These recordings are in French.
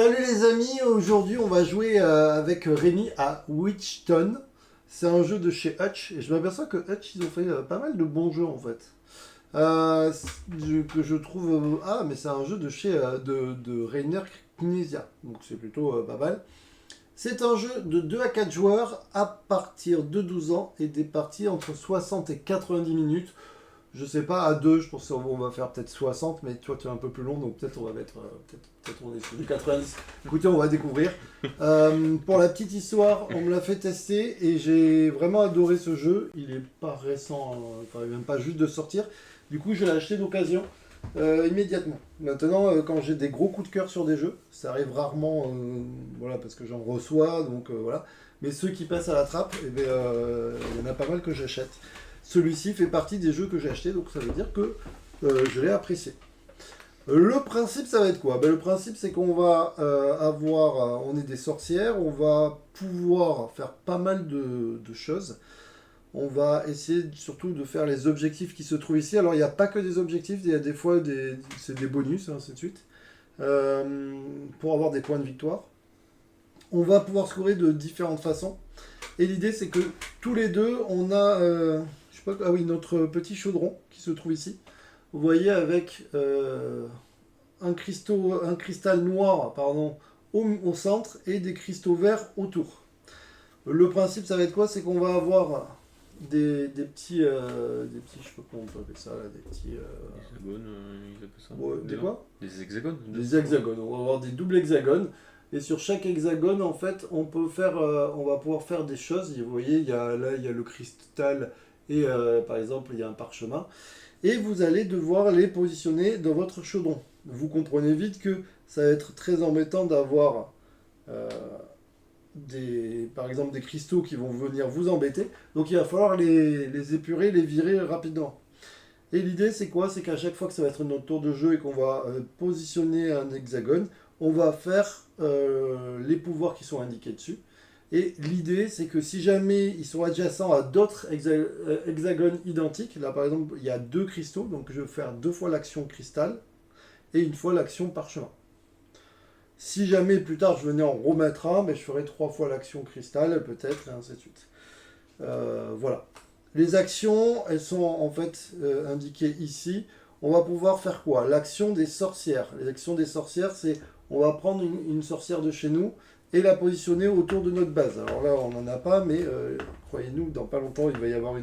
Salut les amis, aujourd'hui on va jouer avec Rémi à Witchton. C'est un jeu de chez Hutch et je m'aperçois que Hutch ils ont fait pas mal de bons jeux en fait. Que je trouve... ah mais c'est un jeu de chez de Rainer Knizia, donc c'est plutôt pas mal. C'est un jeu de 2 à 4 joueurs à partir de 12 ans et des parties entre 60 et 90 minutes. Je sais pas, à deux, je pense qu'on va faire peut-être 60, mais toi tu es un peu plus long, donc peut-être on va mettre. Peut-être on est sur du 90. Écoutez, on va découvrir. Pour la petite histoire, on me l'a fait tester et j'ai vraiment adoré ce jeu. Il est pas récent, enfin même pas juste de sortir. Du coup, je l'ai acheté d'occasion immédiatement. Maintenant, quand j'ai des gros coups de cœur sur des jeux, ça arrive rarement, voilà, parce que j'en reçois, donc voilà. Mais ceux qui passent à la trappe, eh ben, il y en a pas mal que j'achète. Celui-ci fait partie des jeux que j'ai achetés, donc ça veut dire que je l'ai apprécié. Le principe, ça va être quoi? Le principe, c'est qu'on va avoir, on est des sorcières, on va pouvoir faire pas mal de choses. On va essayer surtout de faire les objectifs qui se trouvent ici. Alors, il n'y a pas que des objectifs, il y a des fois c'est des bonus, et ainsi de suite, pour avoir des points de victoire. On va pouvoir scorer de différentes façons. Et l'idée, c'est que tous les deux, on a je sais pas, ah oui, notre petit chaudron qui se trouve ici. Vous voyez avec un cristal noir pardon, au centre et des cristaux verts autour. Le principe, ça va être quoi? C'est qu'on va avoir des petits, je sais pas comment on peut appeler ça, là, des petits... Hexagones, ils appellent ça. ouais, des quoi? Des hexagones. Des hexagones. On va avoir des doubles hexagones. Et sur chaque hexagone, en fait, on va pouvoir faire des choses. Vous voyez, là, il y a le cristal et par exemple, il y a un parchemin. Et vous allez devoir les positionner dans votre chaudron. Vous comprenez vite que ça va être très embêtant d'avoir, euh, par exemple, des cristaux qui vont venir vous embêter. Donc il va falloir les épurer, les virer rapidement. Et l'idée, c'est quoi? C'est qu'à chaque fois que ça va être notre tour de jeu et qu'on va positionner un hexagone, on va faire les pouvoirs qui sont indiqués dessus. Et l'idée, c'est que si jamais ils sont adjacents à d'autres hexagones identiques, là par exemple, il y a deux cristaux, donc je vais faire deux fois l'action cristal et une fois l'action parchemin. Si jamais plus tard je venais en remettre un, je ferai trois fois l'action cristal, peut-être, et ainsi de suite. Voilà. Les actions, elles sont en fait indiquées ici. On va pouvoir faire quoi? L'action des sorcières. Les actions des sorcières, c'est on va prendre une sorcière de chez nous et la positionner autour de notre base. Alors là, on n'en a pas, mais croyez-nous, dans pas longtemps, il va y avoir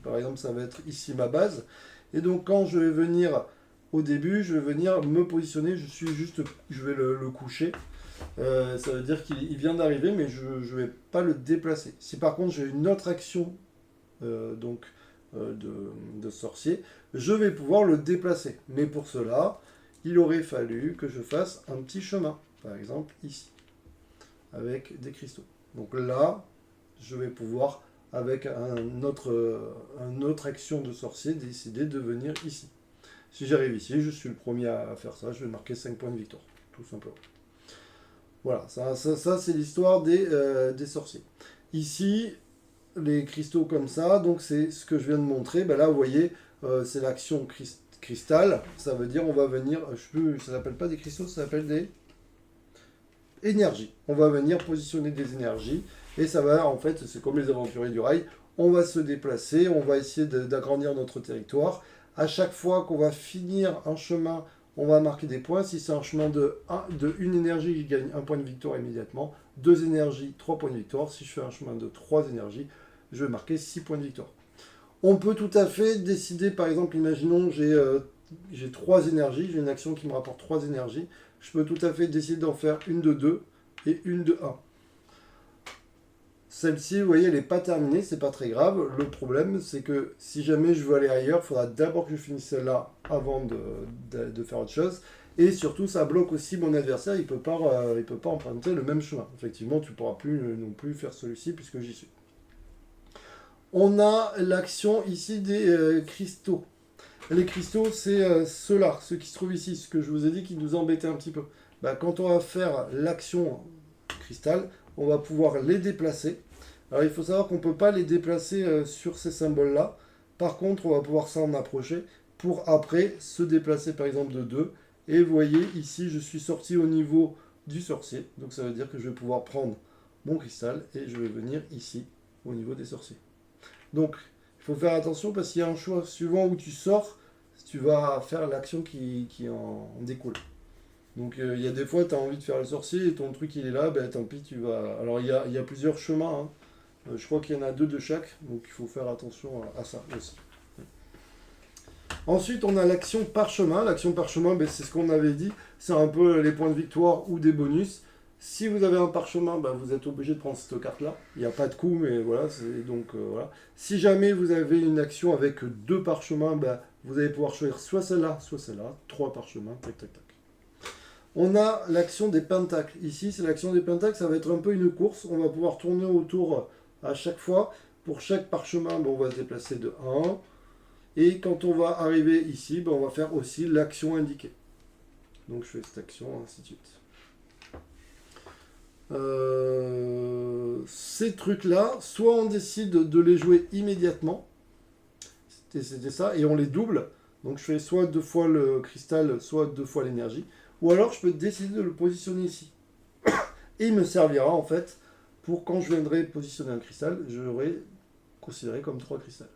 par exemple, ça va être ici ma base. Et donc, quand je vais venir au début, je vais venir me positionner. Je vais le coucher. Ça veut dire qu'il vient d'arriver, mais je ne vais pas le déplacer. Si par contre j'ai une autre action donc de sorcier, je vais pouvoir le déplacer. Mais pour cela, il aurait fallu que je fasse un petit chemin, par exemple ici, avec des cristaux. Donc là, je vais pouvoir, avec une autre action de sorcier, décider de venir ici. Si j'arrive ici, je suis le premier à faire ça, je vais marquer 5 points de victoire, tout simplement. Voilà, ça c'est l'histoire des sorciers. Ici, les cristaux comme ça, donc c'est ce que je viens de montrer. Là, vous voyez, c'est l'action cristal. Ça veut dire on va venir, ça s'appelle pas des cristaux, ça s'appelle des énergies. On va venir positionner des énergies et ça va, en fait, c'est comme les aventuriers du rail. On va se déplacer, on va essayer d'agrandir notre territoire. À chaque fois qu'on va finir un chemin, on va marquer des points. Si c'est un chemin de une énergie, je gagne un point de victoire immédiatement. Deux énergies, 3 points de victoire. Si je fais un chemin de 3 énergies, je vais marquer 6 points de victoire. On peut tout à fait décider, par exemple, imaginons j'ai 3 énergies, j'ai une action qui me rapporte 3 énergies. Je peux tout à fait décider d'en faire une de 2 et une de 1. Celle-ci, vous voyez, elle n'est pas terminée, c'est pas très grave. Le problème, c'est que si jamais je veux aller ailleurs, il faudra d'abord que je finisse celle-là avant de faire autre chose. Et surtout, ça bloque aussi mon adversaire, il peut pas emprunter le même chemin. Effectivement, tu ne pourras plus non plus faire celui-ci puisque j'y suis. On a l'action ici des cristaux. Les cristaux, c'est ceux-là, ceux qui se trouvent ici, ce que je vous ai dit qui nous embêtait un petit peu. Quand on va faire l'action cristal, on va pouvoir les déplacer. Alors il faut savoir qu'on ne peut pas les déplacer sur ces symboles-là. Par contre, on va pouvoir s'en approcher pour après se déplacer par exemple de 2 Et vous voyez, ici, je suis sorti au niveau du sorcier. Donc ça veut dire que je vais pouvoir prendre mon cristal et je vais venir ici, au niveau des sorciers. Donc, il faut faire attention parce qu'il y a un choix suivant où tu sors, tu vas faire l'action qui en découle. Donc il y a des fois, tu as envie de faire le sorcier et ton truc il est là, ben tant pis, tu vas... Alors il y a plusieurs chemins, hein. Je crois qu'il y en a 2 de chaque, donc il faut faire attention à ça aussi. Ensuite, on a l'action parchemin. L'action parchemin, ben, c'est ce qu'on avait dit, c'est un peu les points de victoire ou des bonus. Si vous avez un parchemin, ben, vous êtes obligé de prendre cette carte-là. Il n'y a pas de coup, mais voilà. Donc, voilà. Si jamais vous avez une action avec 2 parchemins, ben, vous allez pouvoir choisir soit celle-là, soit celle-là. 3 parchemins, tac, tac, tac. On a l'action des pentacles. Ici, c'est l'action des pentacles, ça va être un peu une course. On va pouvoir tourner autour à chaque fois. Pour chaque parchemin, ben, on va se déplacer de 1. Et quand on va arriver ici, ben, on va faire aussi l'action indiquée. Donc je fais cette action, ainsi de suite. Ces trucs-là, soit on décide de les jouer immédiatement, c'était ça, et on les double. Donc je fais soit 2 fois le cristal, soit 2 fois l'énergie. Ou alors je peux décider de le positionner ici. Et il me servira en fait pour quand je viendrai positionner un cristal, j'aurai considéré comme 3 cristals.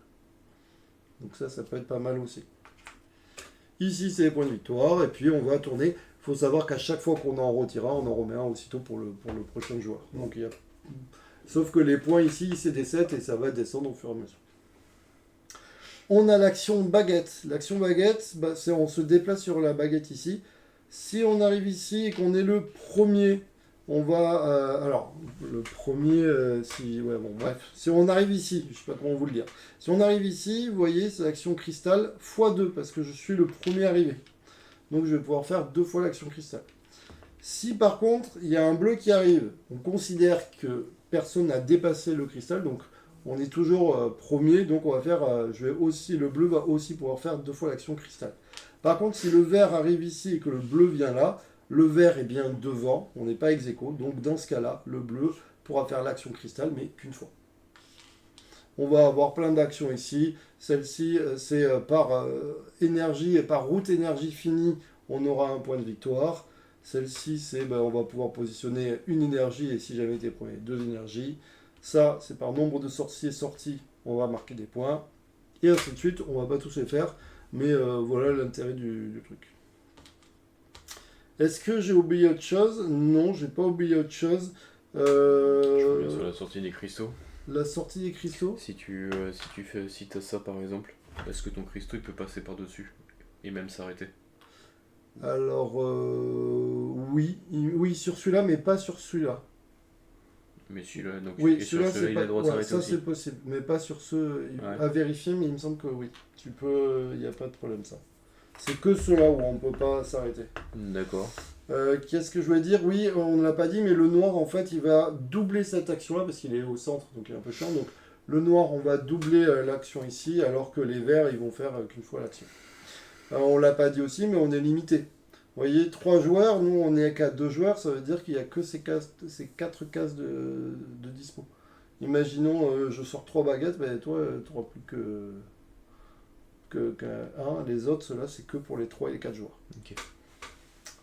Donc ça peut être pas mal aussi. Ici c'est les points de victoire, et puis on va tourner. Il faut savoir qu'à chaque fois qu'on en retire un, on en remet un aussitôt pour le prochain joueur. Donc, sauf que les points ici, c'est des 7 et ça va descendre au fur et à mesure. On a l'action baguette. L'action baguette, bah, c'est on se déplace sur la baguette ici. Si on arrive ici et qu'on est le premier, on va... alors, le premier, si on arrive ici, je ne sais pas comment vous le dire. Si on arrive ici, vous voyez, c'est l'action cristal x2, parce que je suis le premier arrivé. Donc je vais pouvoir faire 2 fois l'action cristal. Si par contre, il y a un bleu qui arrive, on considère que personne n'a dépassé le cristal, donc on est toujours premier, donc on va faire, le bleu va aussi pouvoir faire 2 fois l'action cristal. Par contre, si le vert arrive ici et que le bleu vient là, le vert est bien devant, on n'est pas ex aequo, donc dans ce cas-là, le bleu pourra faire l'action cristal, mais qu'une fois. On va avoir plein d'actions ici. Celle-ci, c'est par énergie et par route énergie finie, on aura un point de victoire. Celle-ci, c'est on va pouvoir positionner une énergie et si jamais tu es premier, 2 énergies. Ça, c'est par nombre de sorciers sortis, on va marquer des points. Et ainsi de suite, on va pas tous les faire, mais voilà l'intérêt du truc. Est-ce que j'ai oublié autre chose? Non, j'ai pas oublié autre chose. Je reviens sur la sortie des cristaux. La sortie des cristaux? Si t'as ça par exemple, est-ce que ton cristaux il peut passer par-dessus et même s'arrêter? Alors, oui, sur celui-là, mais pas sur celui-là. Mais celui-là, donc Oui, et sur celui-là, celui-là, il a le droit de s'arrêter ça aussi. c'est possible, mais pas sur ceux à vérifier, mais il me semble que oui. Tu peux, il n'y a pas de problème ça. C'est que ceux-là où on ne peut pas s'arrêter. D'accord. Qu'est-ce que je voulais dire? Oui, on ne l'a pas dit, mais le noir, en fait, il va doubler cette action-là, parce qu'il est au centre, donc il est un peu chiant. Donc le noir, on va doubler l'action ici, alors que les verts, ils vont faire qu'une fois l'action. On ne l'a pas dit aussi, mais on est limité. Vous voyez, 3 joueurs, nous on est qu'à 2 joueurs, ça veut dire qu'il n'y a que ces 4 cases de dispo. Imaginons, je sors 3 baguettes, ben toi, tu n'auras plus que 1. Les autres, ceux-là, c'est que pour les 3 et les 4 joueurs. Ok.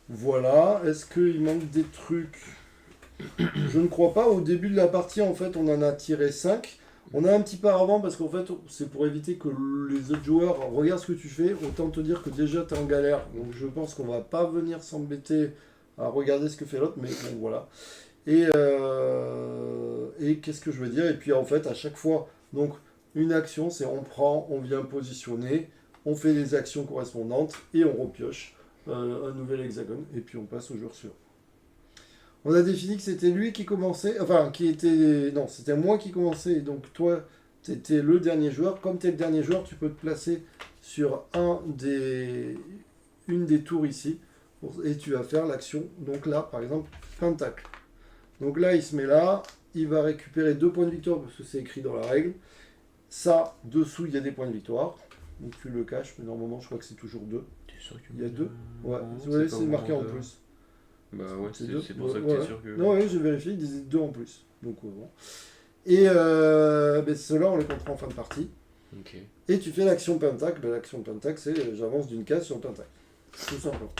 Voilà, est-ce qu'il manque des trucs? Je ne crois pas. Au début de la partie, en fait, on en a tiré 5. On a un petit paravent parce qu'en fait, c'est pour éviter que les autres joueurs regardent ce que tu fais. Autant te dire que déjà, tu es en galère. Donc, je pense qu'on va pas venir s'embêter à regarder ce que fait l'autre. Mais bon, voilà. Et qu'est-ce que je veux dire? Et puis, en fait, à chaque fois, donc, une action, c'est on prend, on vient positionner, on fait les actions correspondantes et on repioche un nouvel hexagone. Et puis, on passe au joueur suivant. On a défini que c'était lui qui commençait, non, c'était moi qui commençais, et donc toi, tu étais le dernier joueur. Comme tu es le dernier joueur, tu peux te placer sur une des tours ici, et tu vas faire l'action, donc là, par exemple, pentacle. Donc là, il se met là, il va récupérer 2 points de victoire, parce que c'est écrit dans la règle. Ça, dessous, il y a des points de victoire, donc tu le caches, mais normalement, je crois que c'est toujours 2. T'es sûr qu'il y a 2? Ouais, non, ouais, c'est marqué en plus. Bah ouais, c'est pour Ouais, ça que ouais. t'es sûr que... Non, oui, j'ai vérifié, il disait 2 en plus. Donc, bon. Et ceux-là, on les comptera en fin de partie. Ok. Et tu fais l'action pentacle. L'action pentacle, c'est j'avance d'une case sur le pentacle. Tout simplement.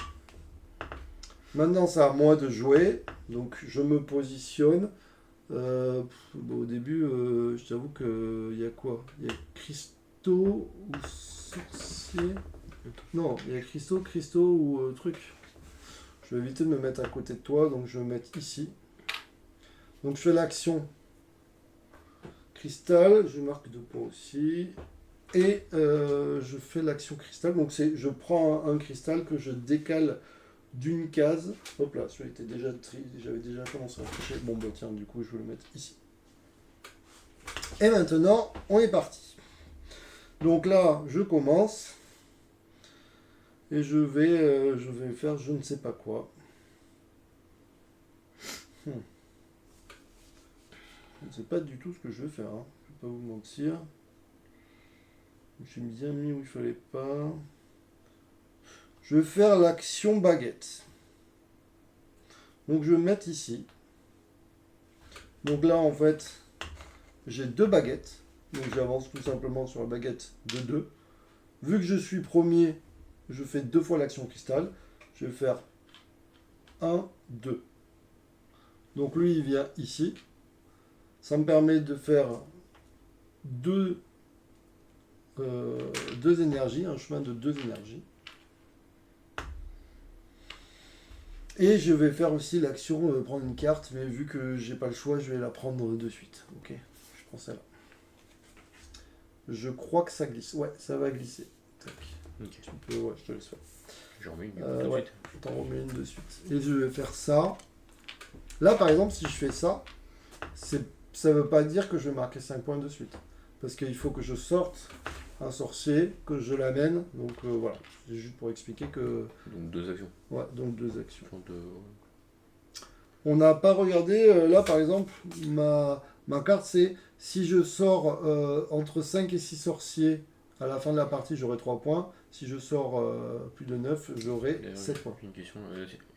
Maintenant, c'est à moi de jouer. Donc, je me positionne. Au début, je t'avoue qu'il y a quoi? Il y a cristaux ou sorcier? Non, il y a cristaux ou truc. Je vais éviter de me mettre à côté de toi, donc je vais me mettre ici. Donc, je fais l'action cristal. Je marque 2 points aussi. Et je fais l'action cristal. Donc, je prends un cristal que je décale d'une case. Hop là, celui-là était déjà j'avais déjà commencé à tricher. Bon bah tiens, du coup je vais le mettre ici. Et maintenant, on est parti. Donc là, je commence. Et je vais faire je ne sais pas quoi. Je ne sais pas du tout ce que je vais faire. Hein. Je ne vais pas vous mentir. J'ai bien mis où il fallait pas. Je vais faire l'action baguette. Donc je vais me mettre ici. Donc là, en fait, j'ai 2 baguettes. Donc j'avance tout simplement sur la baguette de 2. Vu que je suis premier, je fais 2 fois l'action cristal. Je vais faire 1, 2. Donc lui, il vient ici. Ça me permet de faire 2 énergies, un chemin de 2 énergies. Et je vais faire aussi l'action prendre une carte, mais vu que j'ai pas le choix, je vais la prendre de suite. Ok, je prends celle-là. Je crois que ça glisse. Ouais, ça va glisser. Tac. Ok. Tu peux, ouais, je te laisse faire. J'en remets une tout de Ouais, suite. t'en remets une de suite. Et je vais faire ça. Là, par exemple, si je fais ça, ça veut pas dire que je vais marquer 5 points de suite. Parce qu'il faut que je sorte un sorcier, que je l'amène. Donc voilà, c'est juste pour expliquer que... Donc 2 actions. Ouais, donc 2 actions. Enfin, On n'a pas regardé, là par exemple, ma carte c'est si je sors entre 5 et 6 sorciers à la fin de la partie, j'aurai 3 points. Si je sors plus de 9, j'aurai 7 points. Une question,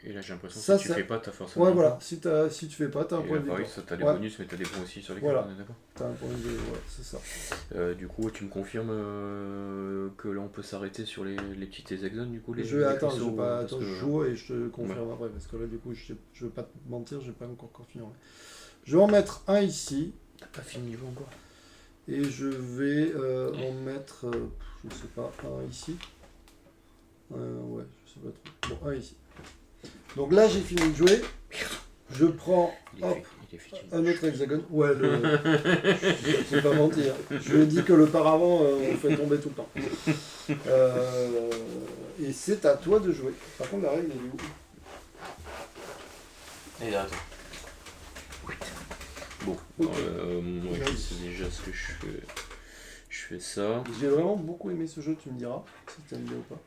et là j'ai l'impression que Ça, si tu ça- fais pas, t'as forcément. Ouais, voilà, si tu fais pas, t'as un Et point là, de pareil, victoire. ça t'as des Ouais. bonus, mais t'as des points aussi sur les Voilà. cartes, on est d'accord. T'as un point de ouais, c'est ça. Du coup, tu me confirmes que là on peut s'arrêter sur les petits hexagones du coup les Attends, cristaux, parce attends, que- je joue et je te confirme après, parce que là du coup, je vais pas te mentir, j'ai pas encore confirmé. Je vais en mettre un ici. T'as pas fini le niveau encore. Et je vais en mettre, je sais pas, un ici. Ouais, je sais pas trop. Bon, un ici. Donc là, j'ai fini de jouer. Je prends, hop, un autre hexagone. Ouais, je vais pas mentir. Je lui ai dit que le paravent, on fait tomber tout le temps. Et c'est à toi de jouer. Par contre, la règle, elle est où? Et là, attends. Bon, Ok. moi je sais déjà ce que je fais. Je fais ça. J'ai vraiment beaucoup aimé ce jeu, tu me diras si t'aimes bien ou pas.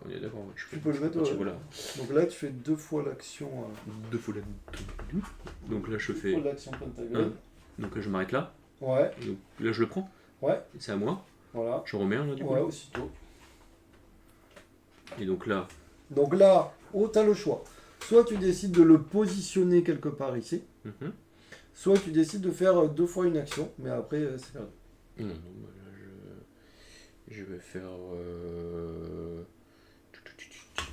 On est d'accord, je Tu peux le mettre, ouais. voilà. Donc là, tu fais 2 fois l'action. 2 fois la. Donc là je 2 fais. fois l'action pentagone. Donc là je m'arrête là. Ouais, Donc là je le prends. ouais, C'est à moi. voilà. Je remets un là du coup. Ouais, aussitôt. Et donc là. Donc là, tu as le choix. Soit tu décides de le positionner quelque part ici, soit tu décides de faire 2 fois une action, mais après c'est perdu. Non, bah là je vais faire.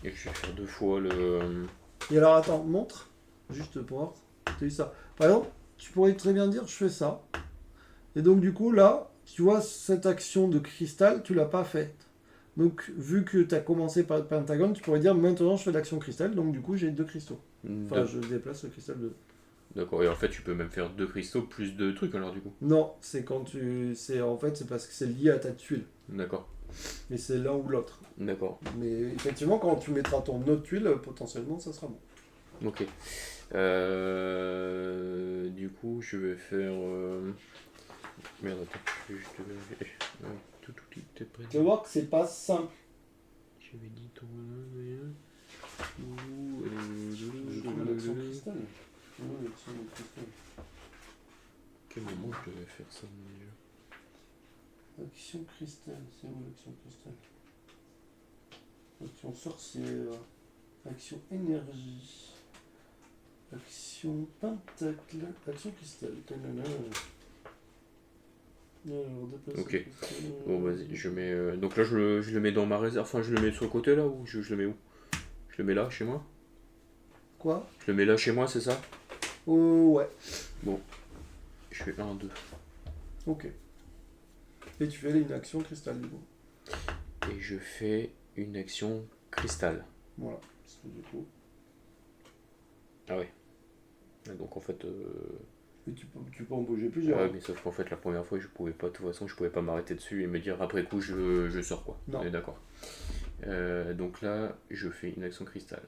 Et je vais faire 2 fois le. Et alors attends, montre, juste pour voir. Tu as eu ça. Par exemple, tu pourrais très bien dire je fais ça. Et donc du coup là, tu vois cette action de cristal, tu l'as pas faite. Donc vu que tu as commencé par le pentagone, tu pourrais dire maintenant je fais l'action cristal, donc du coup j'ai 2 cristaux. Enfin je déplace le cristal de... D'accord, et en fait tu peux même faire 2 cristaux plus 2 trucs alors du coup. Non, c'est quand tu... En fait c'est parce que c'est lié à ta tuile. D'accord. Mais c'est l'un ou l'autre. D'accord. Mais effectivement, quand tu mettras ton autre tuile, potentiellement, ça sera bon. Ok. Du coup, je vais faire. Merde, attends. Je te vérifie. Tout est prêt. Tu vas voir que c'est pas simple. J'avais dit ton. L'action cristal. Quel moment je devais faire ça déjà? Action cristal, c'est où l'action cristal? Action sorcière. Action énergie. Action pentacle. Action cristal. Ok. Bon, vas-y, je mets. Donc là, je le mets dans ma réserve. Enfin, je le mets sur le côté là ou je le mets où? Je le mets là, chez moi? Quoi? Je le mets là chez moi, c'est ça? Ouais. Bon. Je fais 1, 2. Ok. Et tu fais une action cristal du coup. Et je fais une action cristal. Voilà. Parce que du coup. Ah ouais. Donc en fait... Et tu peux en bouger Ah plusieurs. ouais, mais sauf qu'en fait la première fois je pouvais pas, de toute façon je pouvais pas m'arrêter dessus et me dire après coup je sors quoi. Non. On est d'accord. Donc là je fais une action cristal.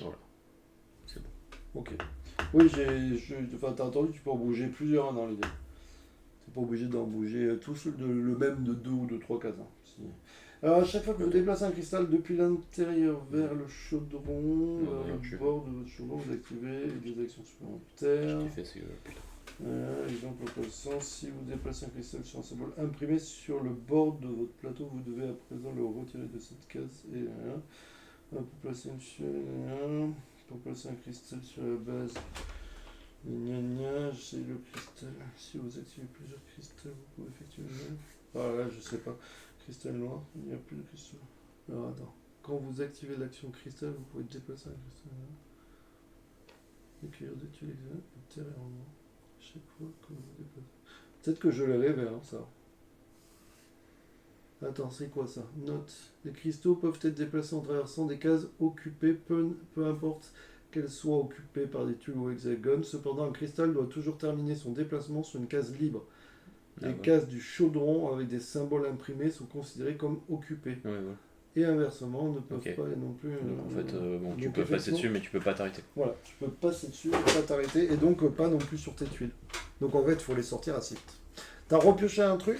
Voilà. C'est bon. Ok. Oui, enfin, t'as entendu, tu peux en bouger plusieurs dans l'idée. C'est pas obligé d'en bouger tous le même de 2 ou de 3 cases. Hein. Alors, à chaque fois que vous déplacez un cristal depuis l'intérieur vers le chaudron, vers le bord de votre chaudron, vous activez des actions supplémentaires. Je t'ai fait putain. Exemple au passant, si vous déplacez un cristal sur un symbole imprimé sur le bord de votre plateau, vous devez à présent le retirer de cette case et pour placer pour placer un cristal sur la base. J'ai le cristal. Si vous activez plusieurs cristals, vous pouvez effectuer une. Ah là, je sais pas. Cristal noir, il n'y a plus de cristal. Alors attends. Quand vous activez l'action cristal, vous pouvez déplacer un cristal noir. Écrire des tuiles intérieurement. Chaque fois que vous déplacez. Peut-être que je le révèle, hein, ça. Attends, c'est quoi ça? Note. Les cristaux peuvent être déplacés en traversant des cases occupées, peu importe qu'elles soient occupées par des tubes ou hexagones. Cependant, un cristal doit toujours terminer son déplacement sur une case libre. Les cases du chaudron avec des symboles imprimés sont considérées comme occupées. Ouais. Et inversement, ne peuvent pas non plus. Donc en fait, bon, tu donc peux passer dessus, mais tu peux pas t'arrêter. Voilà, tu peux passer dessus, pas t'arrêter, et donc pas non plus sur tes tuiles. Donc en fait, il faut les sortir assez vite. T'as repioché un truc?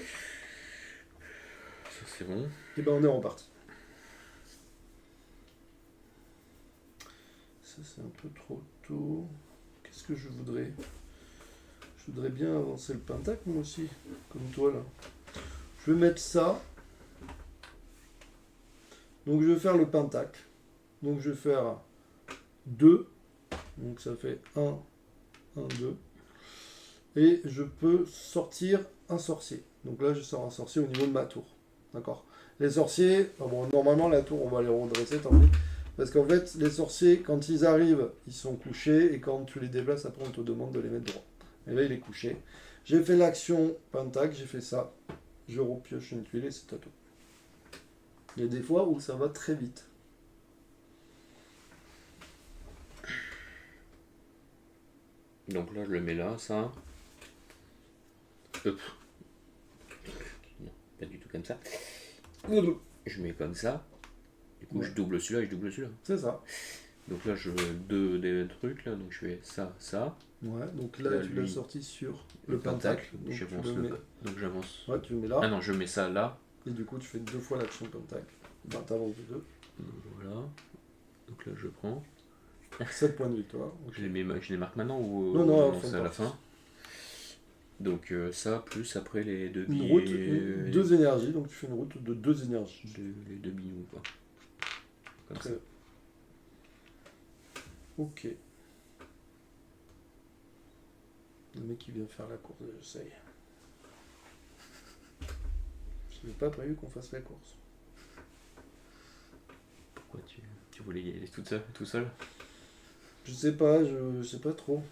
Ça c'est bon. Et ben on est reparti. Ça c'est un peu trop tôt. Qu'est-ce que je voudrais? Je voudrais bien avancer le pentacle moi aussi, comme toi là. Je vais mettre ça. Donc je vais faire le pentacle. Donc je vais faire 2. Donc ça fait 1, 2. Et je peux sortir un sorcier. Donc là je sors un sorcier au niveau de ma tour. D'accord? Les sorciers, bon, normalement la tour on va les redresser, tant pis. Parce qu'en fait, les sorciers, quand ils arrivent, ils sont couchés, et quand tu les déplaces, après on te demande de les mettre droit. Et là il est couché. J'ai fait l'action pentacle, j'ai fait ça. Je repioche une tuile et c'est à tout. Il y a des fois où ça va très vite. Donc là je le mets là, ça. Hop. Non, pas du tout comme ça. Je mets comme ça. Du coup je double celui-là et je double celui-là. C'est ça. Donc là je deux des trucs là, donc je fais ça. Ouais, donc là tu l'as sorti sur le pentacle. Donc j'avance. Ouais, tu le mets là. Ah non, je mets ça là. Et du coup tu fais 2 fois l'action pentacle. Ben t'avances de 2. Voilà. Donc là je prends. 7 points de victoire. Okay. Je les marque maintenant ou non c'est à la fin. Donc ça plus après les deux billes. Une route, 2 énergies, donc tu fais une route de 2 énergies. Les 2 billes quoi. Comme ça. Ok. Le mec qui vient faire la course, ça y est. Je n'avais pas prévu qu'on fasse la course. Pourquoi tu voulais y aller tout seul? Je sais pas, je sais pas trop.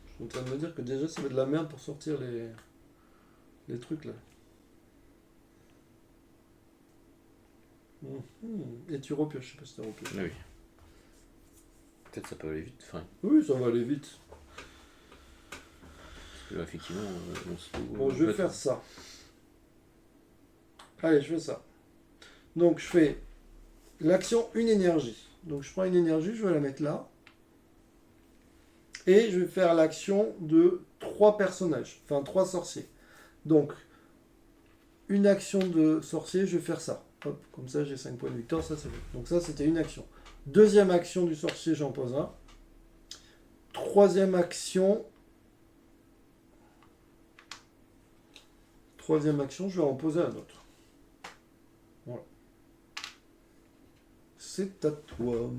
Je suis en train de me dire que déjà ça va de la merde pour sortir les trucs là. Et tu repioches, je sais pas si t'as repioché. Oui. Peut-être ça peut aller vite. Enfin. Oui, ça va aller vite. Parce que là, effectivement, on se trouve. Bon, je vais faire ça. Allez, je fais ça. Donc je fais l'action une énergie. Donc je prends une énergie, je vais la mettre là. Et je vais faire l'action de 3 personnages, enfin 3 sorciers. Donc, une action de sorcier, je vais faire ça. Hop, comme ça j'ai 5 points de victoire, ça c'est fait. Donc ça c'était une action. Deuxième action du sorcier, j'en pose un. Troisième action, je vais en poser un autre. Voilà. C'est à toi.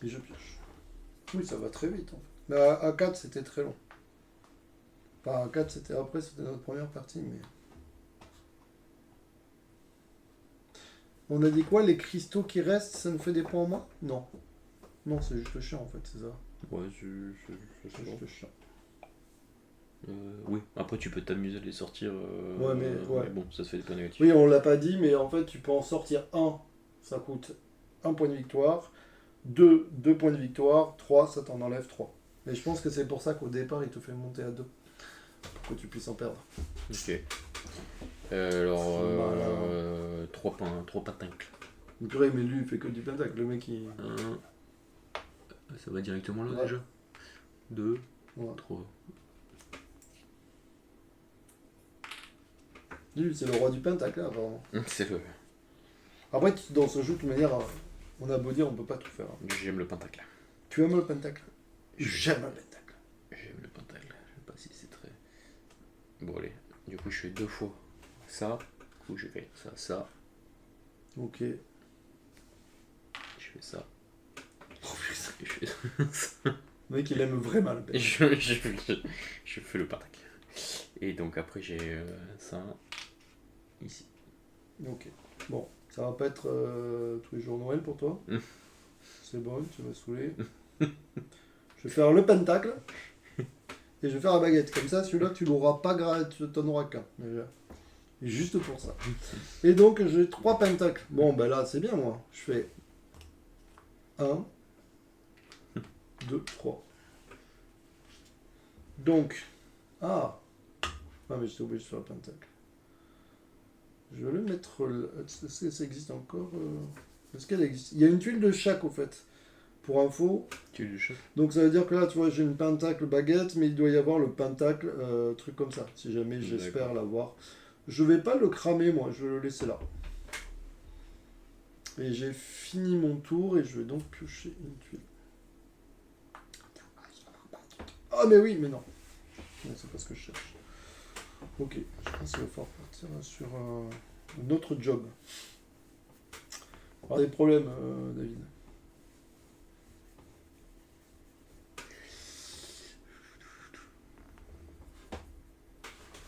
Et je pioche. Oui, ça va très vite en fait. Mais à 4 c'était très long. Enfin, à 4 c'était après, c'était notre première partie, mais. On a dit quoi? Les cristaux qui restent, ça nous fait des points en moins? Non. Non, c'est juste chiant en fait, c'est ça. Ouais, C'est juste chiant. Oui, après tu peux t'amuser de les sortir. Ouais, mais bon, ça te fait des points négatifs. Oui, on l'a pas dit, mais en fait, tu peux en sortir un, ça coûte un point de victoire. 2, 2 points de victoire. 3, ça t'en enlève 3. Et je pense que c'est pour ça qu'au départ, il te fait monter à 2. Pour que tu puisses en perdre. Ok. Alors, Malin. 3 points, 3 pentacles. Purée, mais lui, il fait que du pentacle. Le mec, il. Ça va directement là Ouais. déjà. 2, Ouais. 3. Lui, c'est le roi du pentacle, là, apparemment. C'est le. Après, dans ce jeu, de toute manière, on a beau dire, on peut pas tout faire. J'aime le pentacle. Tu aimes le pentacle? J'aime le pentacle. J'aime le pentacle. Je sais pas si c'est très. Bon, allez. Du coup, je fais 2 fois ça. Du coup, je fais ça. Ok. Je fais ça. Je fais ça. Le mec, il aime vraiment le pentacle. Je fais le pentacle. Et donc, après, j'ai ça. Ici. Ok. Bon, ça va pas être tous les jours Noël pour toi. C'est bon, tu m'as saoulé. Je vais faire le pentacle. Et je vais faire la baguette. Comme ça, celui-là, tu l'auras pas tu t'en auras qu'un. Déjà. Et juste pour ça. Et donc, j'ai 3 pentacles. Bon, ben là, c'est bien, moi. Je fais 1, 2, 3. Donc, ah mais j'étais obligé de faire le pentacle. Je vais le mettre là. Est-ce que ça existe encore Est-ce qu'elle existe? Il y a une tuile de chaque, au fait. Pour info. Tu le choc. Donc ça veut dire que là, tu vois, j'ai une pentacle baguette, mais il doit y avoir le pentacle truc comme ça. Si jamais j'espère l'avoir. Je vais pas le cramer, moi. Je vais le laisser là. Et j'ai fini mon tour et je vais donc piocher une tuile. Ah mais oui, mais non. Non, c'est pas ce que je cherche. Ok, je pense qu'il va falloir partir sur un autre job. Alors des problèmes, David.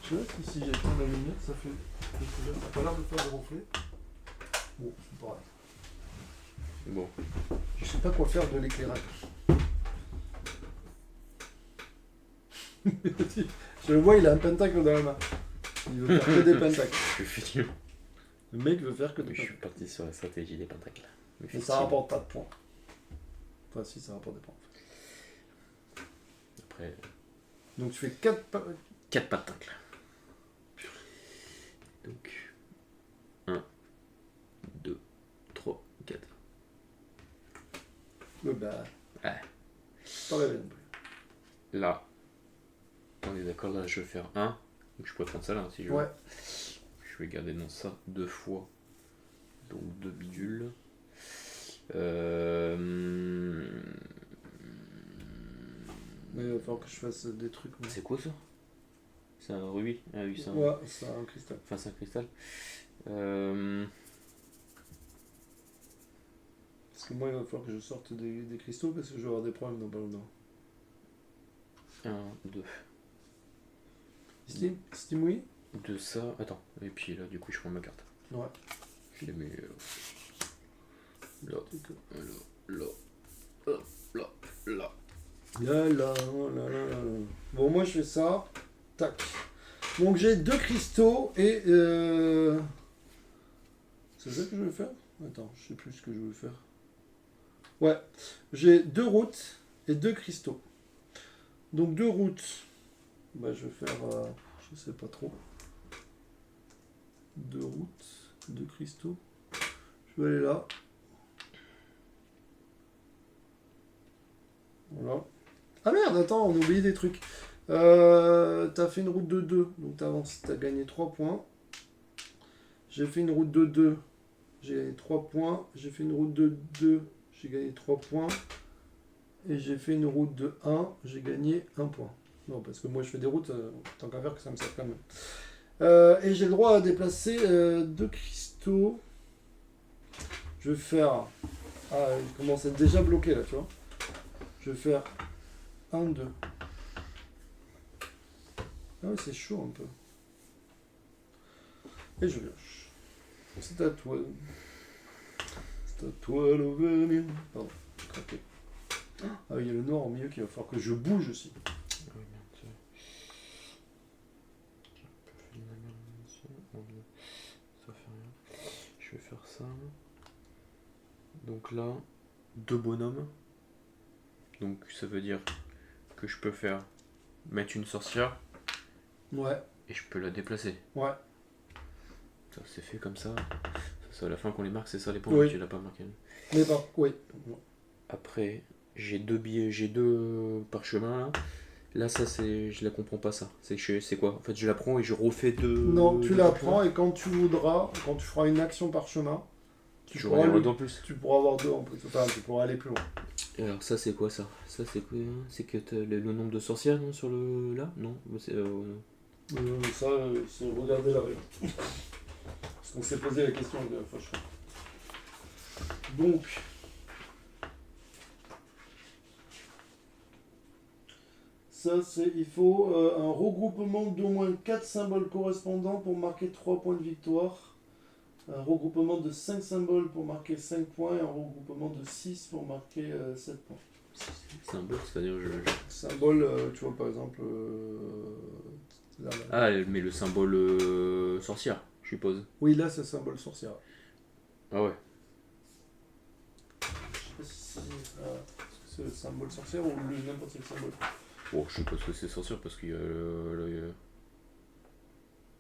Je sais pas si j'éteins la lumière, ça fait. Ça n'a pas l'air de faire de reflet. Bon, c'est pareil. Bon. Je sais pas quoi faire de l'éclairage. Je le vois, il a un pentacle dans la main. Il veut faire que des pentacles. Je fais. Le mec veut faire que des Je suis pentacles. parti sur la stratégie des pentacles. Mais ça rapporte pas de points. Enfin, si, ça rapporte des points. Après. Donc tu fais 4 pentacles. Donc. 1, 2, 3, 4. Bah. Ouais. Pas rêvé non plus. Là. On est d'accord, là je vais faire 1. Donc je pourrais prendre ça là si je veux. Ouais. Je vais garder dans ça 2 fois. Donc 2 bidules. Mais il va falloir que je fasse des trucs. Moi. C'est quoi ça? C'est un rubis? Ah oui, c'est un. Ouais, c'est un cristal. Enfin, c'est un cristal. Parce que moi, il va falloir que je sorte des cristaux parce que je vais avoir des problèmes dans pas longtemps. 1, 2. Steam, oui? De ça. Attends. Et puis là, du coup, je prends ma carte. Ouais. Je les mets là. Là. Là. Bon, moi, je fais ça. Tac. Donc, j'ai 2 cristaux et... C'est ça que je veux faire? Attends, je sais plus ce que je veux faire. Ouais. J'ai 2 routes et 2 cristaux. Donc, 2 routes. Bah, je vais faire... je sais pas trop. 2 routes, 2 cristaux. Je vais aller là. Voilà. Ah merde, attends, on a oublié des trucs. T'as fait une route de 2, donc t'avances, t'as gagné 3 points. J'ai fait une route de 2, j'ai gagné 3 points. J'ai fait une route de 2, j'ai gagné 3 points. Et j'ai fait une route de 1, j'ai gagné 1 point. Non, parce que moi je fais des routes, tant qu'à faire que ça me sert quand même. Et j'ai le droit à déplacer 2 cristaux. Je vais faire... Ah, il commence à être déjà bloqué là, tu vois. Je vais faire 1, 2. Ah ouais, c'est chaud un peu. Et je lâche. C'est à toi. C'est à toi l'Auvergne. Pardon, j'ai craqué. Ah, il y a le noir au milieu qu'il va falloir que je bouge aussi. Ah oui, merde, ça fait rien. Je vais faire ça. Donc là, 2 bonhommes. Donc ça veut dire que je peux faire mettre une sorcière Ouais, et je peux la déplacer. ouais. Ça c'est fait comme ça. C'est à la fin qu'on les marque, c'est ça les points. Oui. Tu l'as pas marqué. Mais pas, oui. Après, j'ai 2 billets, j'ai 2 parchemins là. Là, ça c'est. Je la comprends pas ça. C'est quoi? En fait, je la prends et je refais 2. Non, tu la prends et quand tu voudras, quand tu feras une action parchemin, tu J'aurais pourras, avoir 2 en plus. tu pourras avoir 2 en plus. Enfin, tu pourras aller plus loin. Et alors, ça c'est quoi ça? Ça c'est quoi? C'est que t'as le nombre de sorcières non, sur le. Là? Non. C'est, Ça, c'est regarder la règle. Parce qu'on s'est posé la question la dernière fois, je crois. Donc, ça, c'est. Il faut un regroupement d'au moins 4 symboles correspondants pour marquer 3 points de victoire. Un regroupement de 5 symboles pour marquer 5 points et un regroupement de 6 pour marquer 7 points. c'est un bug, c'est-à-dire Symbole, tu vois par exemple. Là. Ah, mais le symbole sorcière, je suppose. Oui, là c'est symbole sorcière. Ah ouais. Je sais pas si c'est le symbole sorcière ou n'importe quel symbole. Bon, je suppose que c'est sorcière parce qu'il y a.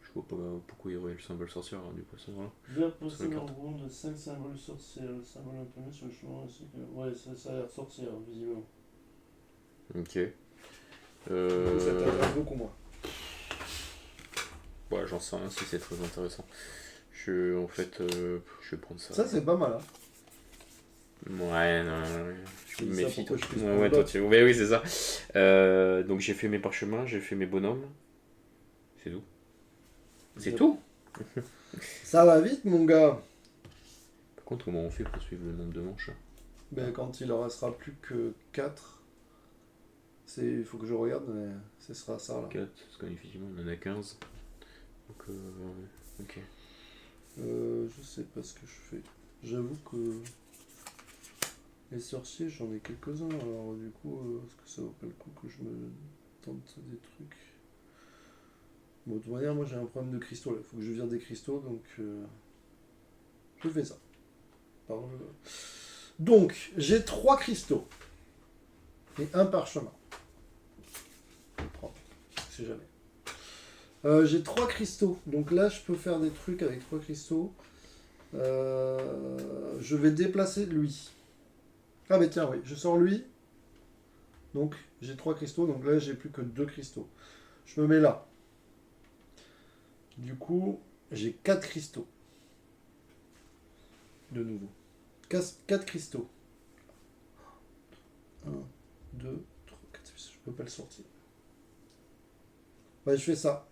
Je vois pas pourquoi il y aurait le symbole sorcière hein, du coup, ça voilà. Vert possède un rond de 5 symboles sorcières. Le symbole imprimé sur le chemin ainsi que. Ouais, ça a l'air sorcière, visiblement. Ok. Du coup, ça t'intéresse beaucoup moins. Ouais, j'en sais rien si c'est très intéressant. En fait, je vais prendre ça. Ça, c'est pas mal. Hein. Ouais, non, je me dis ça méfie. pour que je puisse Ouais, prendre ouais, toi, d'autres. ouais, oui, c'est ça. Donc j'ai fait mes parchemins, j'ai fait mes bonhommes. C'est tout. C'est tout. Ça va vite, mon gars. Par contre, comment on fait pour suivre le nombre de manches? Ben, quand il en restera plus que 4, il faut que je regarde, mais ce sera ça là. 4, parce qu'effectivement on en a 15. Donc, ok. Je sais pas ce que je fais. J'avoue que les sorciers, j'en ai quelques-uns. Alors, du coup, est-ce que ça vaut pas le coup que je me tente des trucs? Bon, de toute manière, moi j'ai un problème de cristaux là. Il faut que je vire des cristaux, donc je fais ça. Pardon. Donc, j'ai 3 cristaux et un parchemin. Je vais prendre, on sait jamais. J'ai 3 cristaux, donc là je peux faire des trucs avec 3 cristaux. Je vais déplacer lui. Ah, mais tiens, oui, je sors lui. Donc j'ai 3 cristaux, donc là j'ai plus que 2 cristaux. Je me mets là. Du coup, j'ai 4 cristaux. De nouveau. 4 cristaux. 1, 2, 3, 4, je peux pas le sortir. Ouais, je fais ça.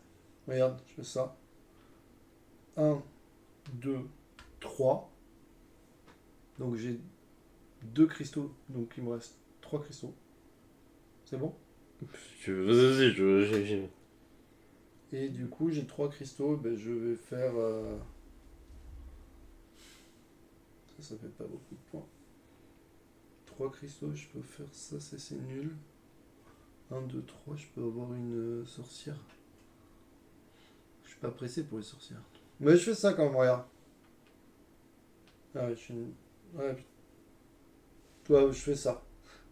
Regarde, je fais ça. 1, 2, 3. Donc j'ai 2 cristaux. Donc il me reste 3 cristaux. C'est bon? Et du coup, j'ai 3 cristaux. Ben, je vais faire. Ça fait pas beaucoup de points. 3 cristaux, je peux faire ça, c'est nul. 1, 2, 3, je peux avoir une sorcière. Je suis pas pressé pour les sorcières. Mais je fais ça quand même, regarde. Ah, je suis une... Ouais, toi, je fais ça.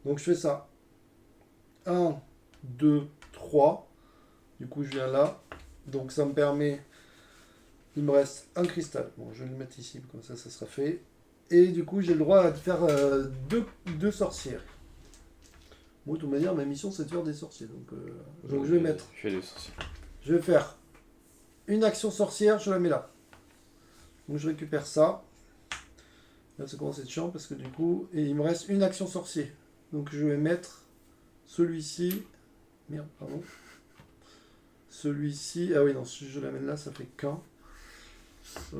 Donc je fais ça. 1, 2, 3. Du coup, je viens là. Donc ça me permet... Il me reste un cristal. Bon, je vais le mettre ici, comme ça sera fait. Et du coup, j'ai le droit de faire 2 sorcières. Moi, de toute manière, ma mission, c'est de faire des sorciers. Donc je vais mettre... Je fais des sorciers. Je vais faire une action sorcière, je la mets là. Donc je récupère ça. Là, ça commence à être chiant parce que du coup... Et il me reste une action sorcier. Donc je vais mettre celui-ci... Merde, pardon. Celui-ci... Ah oui, non, si je l'amène là, ça fait qu'un. Je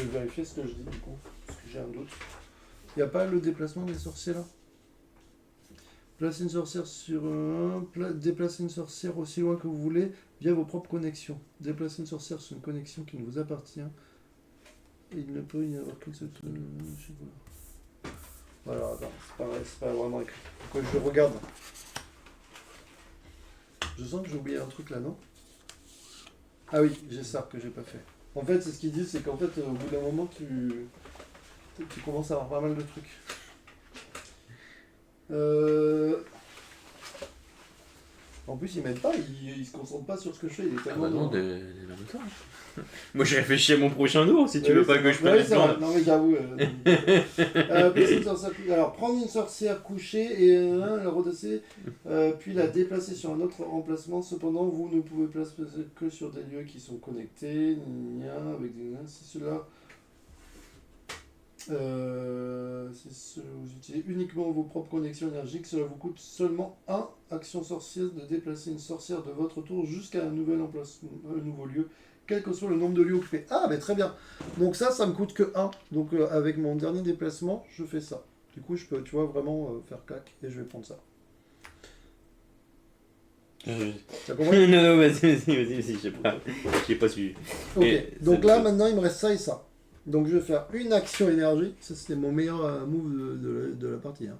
vais vérifier ce que je dis du coup, parce que j'ai un doute. Il n'y a pas le déplacement des sorciers là? Placez une sorcière sur un... Déplacez une sorcière aussi loin que vous voulez via vos propres connexions. Déplacez une sorcière sur une connexion qui ne vous appartient Il ne peut y avoir qu'une seule... je sais pas. Voilà, attends, c'est pas vraiment écrit. Faut que je regarde. Je sens que j'ai oublié un truc là, non? Ah oui, j'ai ça que j'ai pas fait. En fait, c'est ce qu'ils disent, c'est qu'en fait, au bout d'un moment, tu commences à avoir pas mal de trucs. En plus, ils m'aident pas, ils se concentrent pas sur ce que je fais. Il est Ah tellement bah non, dans- de temps. Moi j'ai réfléchi à mon prochain tour si tu veux pas que je Ouais, prenne c'est le vrai. temps. Non mais j'avoue. Placer une sorcière couchée. Alors, prendre une sorcière couchée et la redresser, puis la déplacer sur un autre emplacement. Cependant, vous ne pouvez placer que sur des lieux qui sont connectés, avec des liens. Si cela, si vous utilisez uniquement vos propres connexions énergiques, cela vous coûte seulement 1 action sorcière de déplacer une sorcière de votre tour jusqu'à un nouvel emplacement, un nouveau lieu, quel que soit le nombre de lieux occupés. Ah, mais très bien. Donc ça me coûte que 1. Donc avec mon dernier déplacement, je fais ça. Du coup, je peux, tu vois, vraiment faire clac et je vais prendre ça. T'as compris? Non, non, vas-y, j'ai pas suivi. Ok. Et Donc c'est- là, maintenant, il me reste ça et ça. Donc je vais faire une action énergie. Ça, c'était mon meilleur move de la partie. Hein.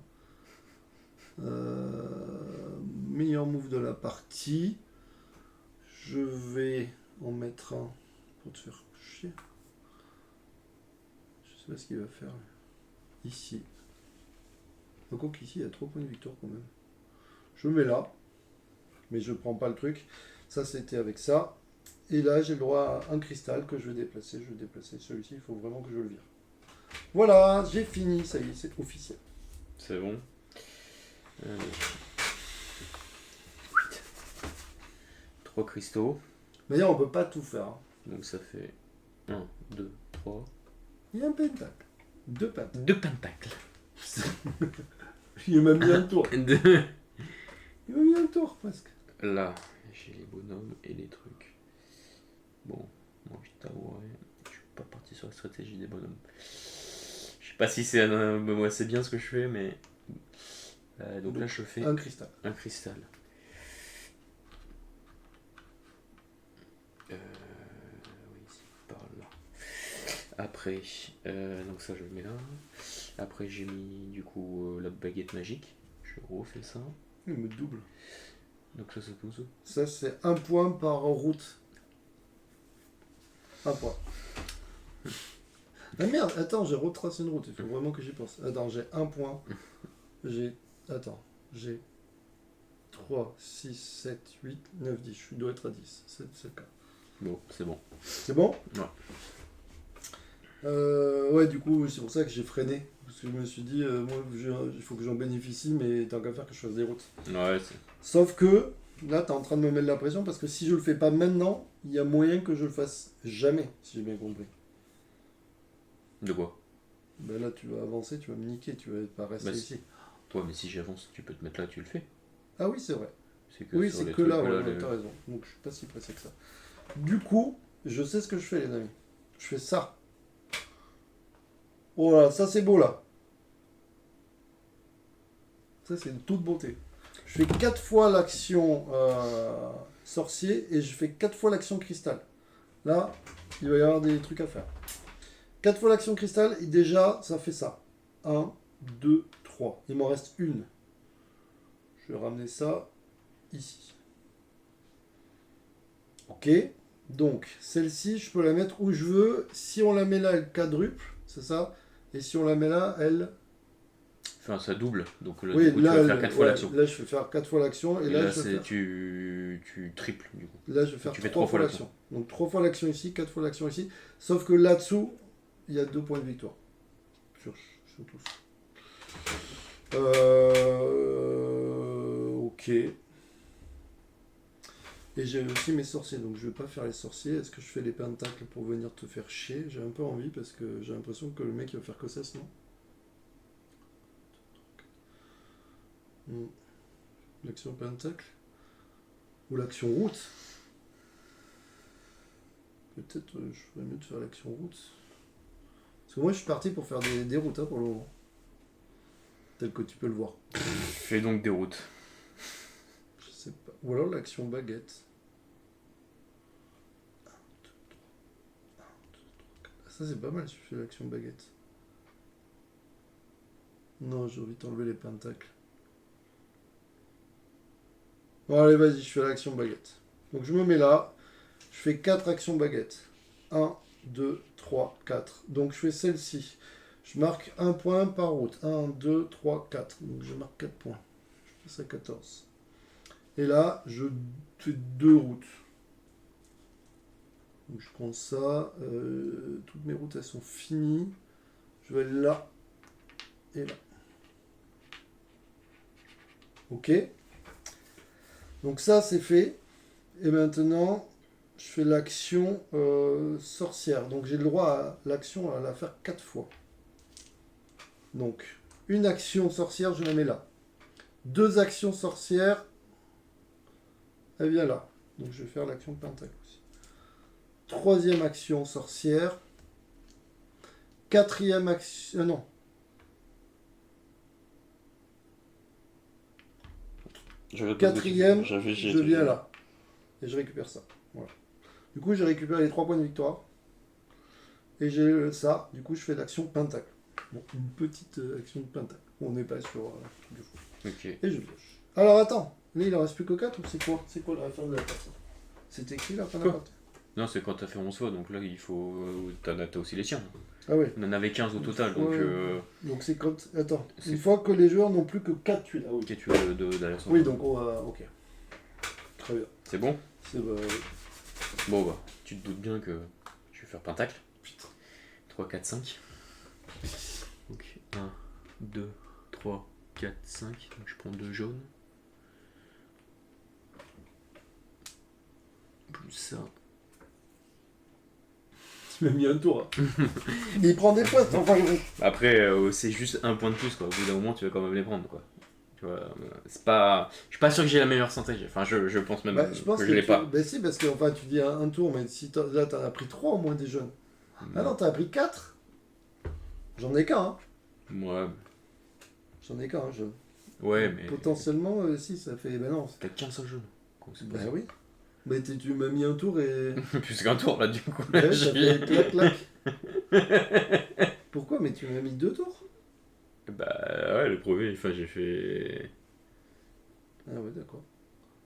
Meilleur move de la partie. Je vais en mettre un pour te faire chier. Je sais pas ce qu'il va faire. Ici. Donc ici, il y a 3 points de victoire quand même. Je mets là. Mais je prends pas le truc. Ça, c'était avec ça. Et là, j'ai le droit à un cristal que je vais déplacer. Je vais déplacer celui-ci. Il faut vraiment que je le vire. Voilà, j'ai fini. Ça y est, c'est officiel. C'est bon. 3 cristaux. D'ailleurs, on peut pas tout faire. Hein. Donc ça fait 1, 2, 3. Il y a un pentacle. 2 pentacles. 2 pentacles. Il m'a mis un tour. 2. Il m'a mis un tour presque. Là, j'ai les bonhommes et les trucs. Bon, moi je t'avouerai, je suis pas parti sur la stratégie des bonhommes. Je sais pas si c'est moi c'est bien ce que je fais, mais donc là je fais Un cristal. un cristal. Oui, c'est par là. Après, donc ça je le mets là. Après j'ai mis du coup la baguette magique. Je refais ça. Il me double. Donc ça c'est 12. Ça, c'est 1 point par route. 1 point. Ah merde, attends, j'ai retracé une route. Il faut vraiment que j'y pense. Attends, j'ai 1 point. Attends, j'ai 3, 6, 7, 8, 9, 10. Je dois être à 10. C'est le cas. Bon, c'est bon. C'est bon? Ouais. Ouais, du coup, c'est pour ça que j'ai freiné. Parce que je me suis dit, moi, il faut que j'en bénéficie, mais tant qu'à faire que je fasse des routes. Ouais, Sauf que, là, t'es en train de me mettre la pression, parce que si je le fais pas maintenant, il y a moyen que je le fasse jamais, si j'ai bien compris. de quoi? Ben là, tu vas avancer, tu vas me niquer, tu vas pas rester Bah, ici. Toi, mais si j'avance, tu peux te mettre là, tu le fais. Ah oui, c'est vrai. C'est que Oui, sur c'est les que trucs là, où ouais, les- t'as raison. Donc, je suis pas si pressé que ça. Du coup, je sais ce que je fais, les amis. Je fais ça. Oh là, ça c'est beau, là. Ça, c'est de toute beauté. Je fais 4 fois l'action sorcier et je fais 4 fois l'action cristal. Là, il va y avoir des trucs à faire. 4 fois l'action cristal et déjà, ça fait ça. 1, 2, 3. Il m'en reste une. Je vais ramener ça ici. Ok. Donc, celle-ci, je peux la mettre où je veux. Si on la met là, elle quadruple. C'est ça. Et si on la met là, elle... Enfin, ça double. Donc là, Oui, du coup, là, tu vas faire 4 fois ouais, l'action. là, je vais faire 4 fois l'action. Et Et là, là, je vais c'est faire... tu triples, du coup. Là, je vais faire tu fais 3 trois fois fois l'action. Donc 3 fois l'action ici, 4 fois l'action ici. Sauf que là-dessous, il y a 2 points de victoire. Sur tous. Ok. Et j'ai aussi mes sorciers, donc je vais pas faire les sorciers. Est-ce que je fais les pentacles pour venir te faire chier? J'ai un peu envie parce que j'ai l'impression que le mec il va faire que ça sinon. L'action pentacle. Ou l'action route. Peut-être je ferais mieux de faire l'action route. Parce que moi je suis parti pour faire des routes hein, pour le moment. Tel que tu peux le voir. Fais donc des routes. Je sais pas. Ou alors l'action baguette. 1, 2, 3. 1, 2, 3, 4. Ça, c'est pas mal si je fais l'action baguette. Non, j'ai envie d'enlever les pentacles. Bon, allez, vas-y, je fais l'action baguette. Donc, je me mets là. Je fais 4 actions baguettes. 1, 2, 3, 4. Donc, je fais celle-ci. Je marque un point par route. 1, 2, 3, 4. Donc, je marque 4 points. Je fais ça 14. Et là, je fais 2 routes. Donc, je prends ça. Toutes mes routes, elles sont finies. Je vais aller là et là. Ok. Donc ça, c'est fait. Et maintenant, je fais l'action sorcière. Donc j'ai le droit à l'action à la faire 4 fois. Donc, une action sorcière, je la mets là. 2 actions sorcières, elle vient là. Donc je vais faire l'action pentacle aussi. 3e action sorcière. 4e action... non. Quatrième, je viens là. Et je récupère ça. Voilà. Du coup, j'ai récupéré les 3 points de victoire. Et j'ai ça. Du coup, je fais l'action pentacle. Bon, une petite action de pentacle. On n'est pas sur truc de fou. Ok. Et je pioche. Alors attends. Là, il en reste plus que 4 ou c'est quoi? C'est quoi la référence de la partie? C'est écrit la fin de la partie? Non, c'est quand t'as fait 11 fois, donc là, il faut... T'as aussi les tiens. Ah ouais. On en avait 15 au total, donc... Donc c'est quand... Attends. Une fois que les joueurs n'ont plus que 4 tuiles. Ah oui. 4 tuiles derrière son. Oui, donc on va... Ok. Très bien. C'est bon? C'est... Bon, bah, tu te doutes bien que je vais faire pentacle. Putain. 3, 4, 5. Donc 1, 2, 3, 4, 5. Donc je prends 2 jaunes. Plus ça. Tu m'as mis un tour. Hein. Il prend des points, enfin. Après, c'est juste un point de plus, quoi. Au bout d'un moment, tu vas quand même les prendre, quoi. Tu vois, c'est pas... Je suis pas sûr que j'ai la meilleure stratégie. Enfin, je pense même je pense que je l'ai pas. Bah si, parce que enfin, tu dis un tour, mais si là, t'en as pris 3 au moins des jeunes. Ah non, t'en as pris 4. J'en ai qu'un, hein. Ouais. J'en ai qu'un, jeune. Ouais, mais... Potentiellement, si, ça fait... Ben non. T'as qu'un seul jaune. Bah oui. Mais tu m'as mis un tour et... Plus qu'un tour, là, du coup. Bah ouais, ça fait clac, clac. Pourquoi? Mais tu m'as mis 2 tours? Bah ouais, le premier, enfin, j'ai fait... Ah ouais, d'accord.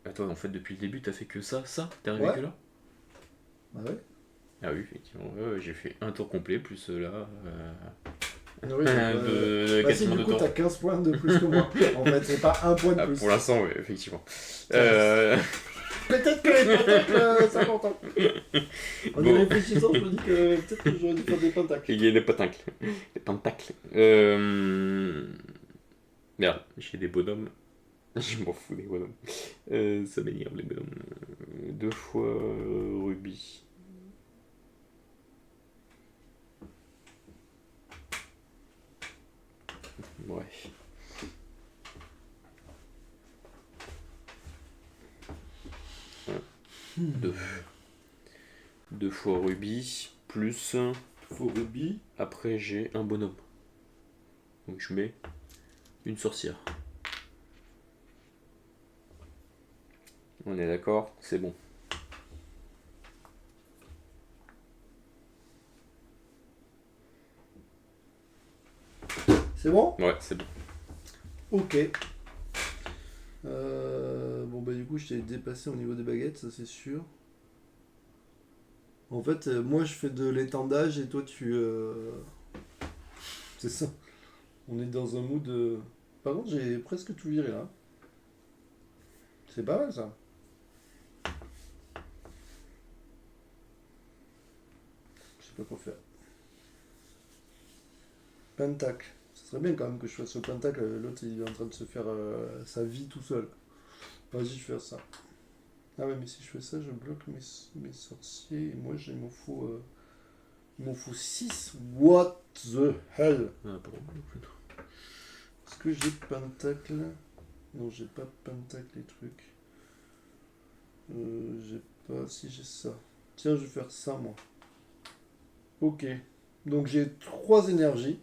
Attends, en fait, depuis le début, t'as fait que ça? T'es arrivé que là? Bah ouais. Ah oui, effectivement, j'ai fait un tour complet, plus là... Ah oui, bah si, du coup, t'as 15 points de plus que moi. En fait, c'est pas un point de plus. Pour l'instant, oui, effectivement. Peut-être que les pentacles, c'est important. En y réfléchissant, je me dis que peut-être que j'aurais dû faire des pentacles. Il y a des pentacles. Des pentacles. Merde, j'ai des bonhommes. Je m'en fous des bonhommes. Ça m'énerve les bonhommes. 2 fois rubis. Bref. 2 fois rubis, plus... Faux rubis. Après, j'ai un bonhomme. Donc je mets une sorcière. On est d'accord, c'est bon. C'est bon? Ouais, c'est bon. Ok. Bon bah du coup je t'ai dépassé au niveau des baguettes, ça c'est sûr. En fait, moi je fais de l'étendage et toi tu... C'est ça. On est dans un mood... Par contre j'ai presque tout viré là. C'est pas mal ça. Je sais pas quoi faire. Pentacle. Ce serait bien quand même que je fasse le pentacle. L'autre il est en train de se faire sa vie tout seul. Vas-y, je fais ça. Ah ouais, mais si je fais ça, je bloque mes sorciers. Et moi, il m'en faut 6. What the hell? Ah, pardon. Est-ce que j'ai pentacle? Non, j'ai pas pentacle, les trucs. J'ai pas... Si, j'ai ça. Tiens, je vais faire ça, moi. Ok. Donc, j'ai 3 énergies.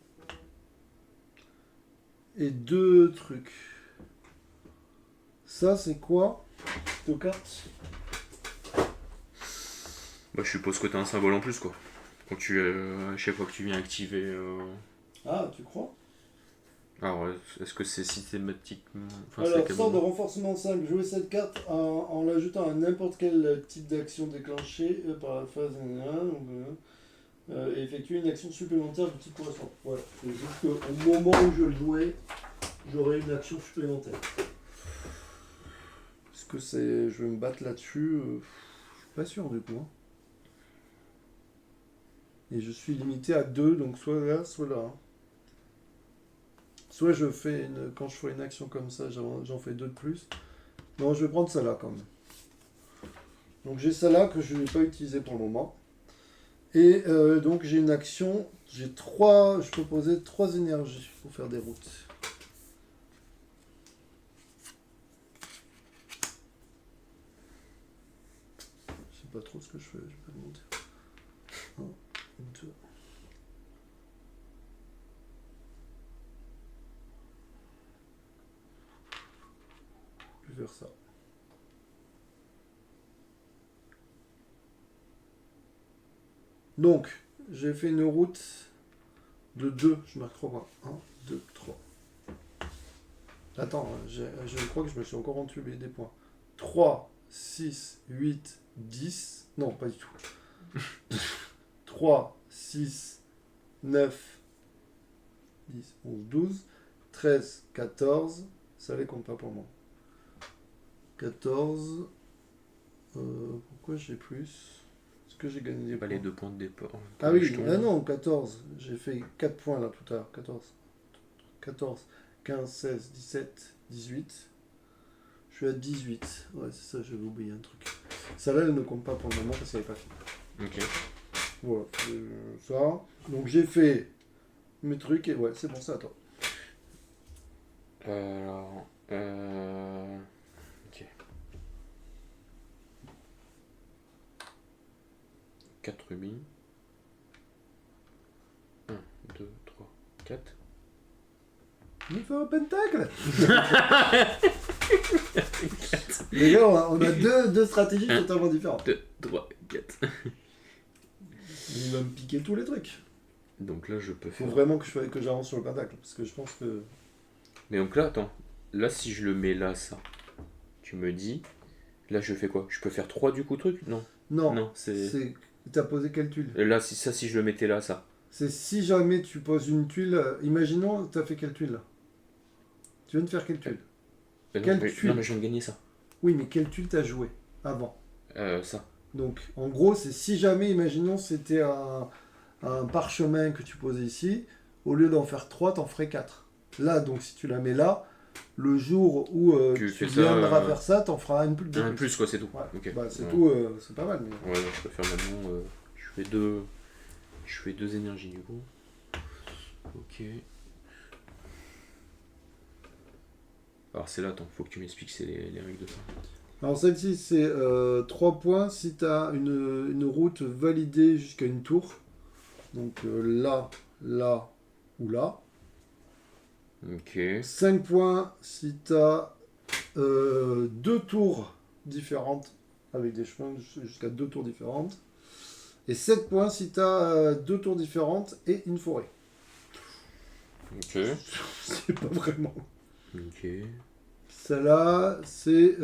Et 2 trucs. Ça, c'est quoi? Cette carte? Bah, je suppose que t'as un symbole en plus, quoi. Quand tu, à chaque fois que tu viens activer. Ah, tu crois? Alors, est-ce que c'est systématiquement. Enfin, c'est Alors, quel sort de moment? renforcement 5, jouer cette carte en l'ajoutant à n'importe quel type d'action déclenchée par la phase 1, et effectuer une action supplémentaire du type correspondant. Voilà, c'est juste qu'au moment où je le jouais, j'aurai une action supplémentaire. Est-ce que c'est. Je vais me battre là-dessus je suis pas sûr du coup. Hein. Et je suis limité à 2, donc soit là, soit là. Hein. Soit je fais une. Quand je fais une action comme ça, j'en fais 2 de plus. Non, je vais prendre ça là quand même. Donc j'ai ça là que je n'ai pas utilisé pour le moment. Et donc j'ai une action, j'ai 3, je peux poser 3 énergies pour faire des routes. Je sais pas trop ce que je fais, je vais pas le mentir. 1, 2. Je vais faire ça. Donc, j'ai fait une route de 2, je marque 3 points. 1, 2, 3. Attends, je crois que je me suis encore entubé des points. 3, 6, 8, 10. Non, pas du tout. 3, 6, 9, 10, 11, 12, 13, 14. Ça les compte pas pour moi. 14. Pourquoi j'ai plus? Est-ce que j'ai gagné des Pas points? les 2 points de départ. Ah oui, ah non, 14. J'ai fait 4 points là tout à l'heure. 14, 15, 16, 17, 18. Je suis à 18. Ouais, c'est ça, j'avais oublié un truc. Ça là, elle ne compte pas pour le moment parce qu'elle n'est pas finie. Ok. Voilà, ça. Donc j'ai fait mes trucs et ouais, c'est bon, ça à toi. Alors. Ok. 4 rubis. 1, 2, 3, 4. Il fait un pentacle. Les gars, on a deux stratégies totalement différentes. 2, 3, 4. Il va me piquer tous les trucs. Donc là, je peux Faut faire. vraiment que j'avance sur le pentacle. Parce que je pense que. Mais donc là, attends. Là, si je le mets là, ça. Tu me dis. Là, je fais quoi? Je peux faire 3 du coup, truc? Non. Non, Non, c'est. T'as posé quelle tuile? Là, si je le mettais là, ça. C'est si jamais tu poses une tuile. Imaginons, t'as fait quelle tuile là? Tu viens de faire quelle tuile? Non, Quelle mais, tuile? non, mais je viens de gagner ça. Oui, mais quelle tuile t'as joué avant? Ça. Donc, en gros, c'est si jamais, imaginons, c'était un parchemin que tu posais ici, au lieu d'en faire 3, t'en ferais 4. Là, donc, si tu la mets là, le jour où tu fais viendras ça, faire ça, t'en feras un plus. Un plus, quoi, c'est tout. Ouais. Ok. Bah, c'est Ouais. tout, c'est pas mal. Mais... Ouais, je peux faire maintenant. Je fais 2 énergies du coup. Ok. Alors c'est là, attends, faut que tu m'expliques c'est les règles de ça. Alors, celle-ci, c'est 3 points si t'as une route validée jusqu'à une tour. Donc, là, là ou là. Ok. 5 points si tu as 2 tours différentes avec des chemins jusqu'à 2 tours différentes. Et 7 points si tu as 2 tours différentes et une forêt. Ok. C'est pas vraiment. Ok. Celle-là, c'est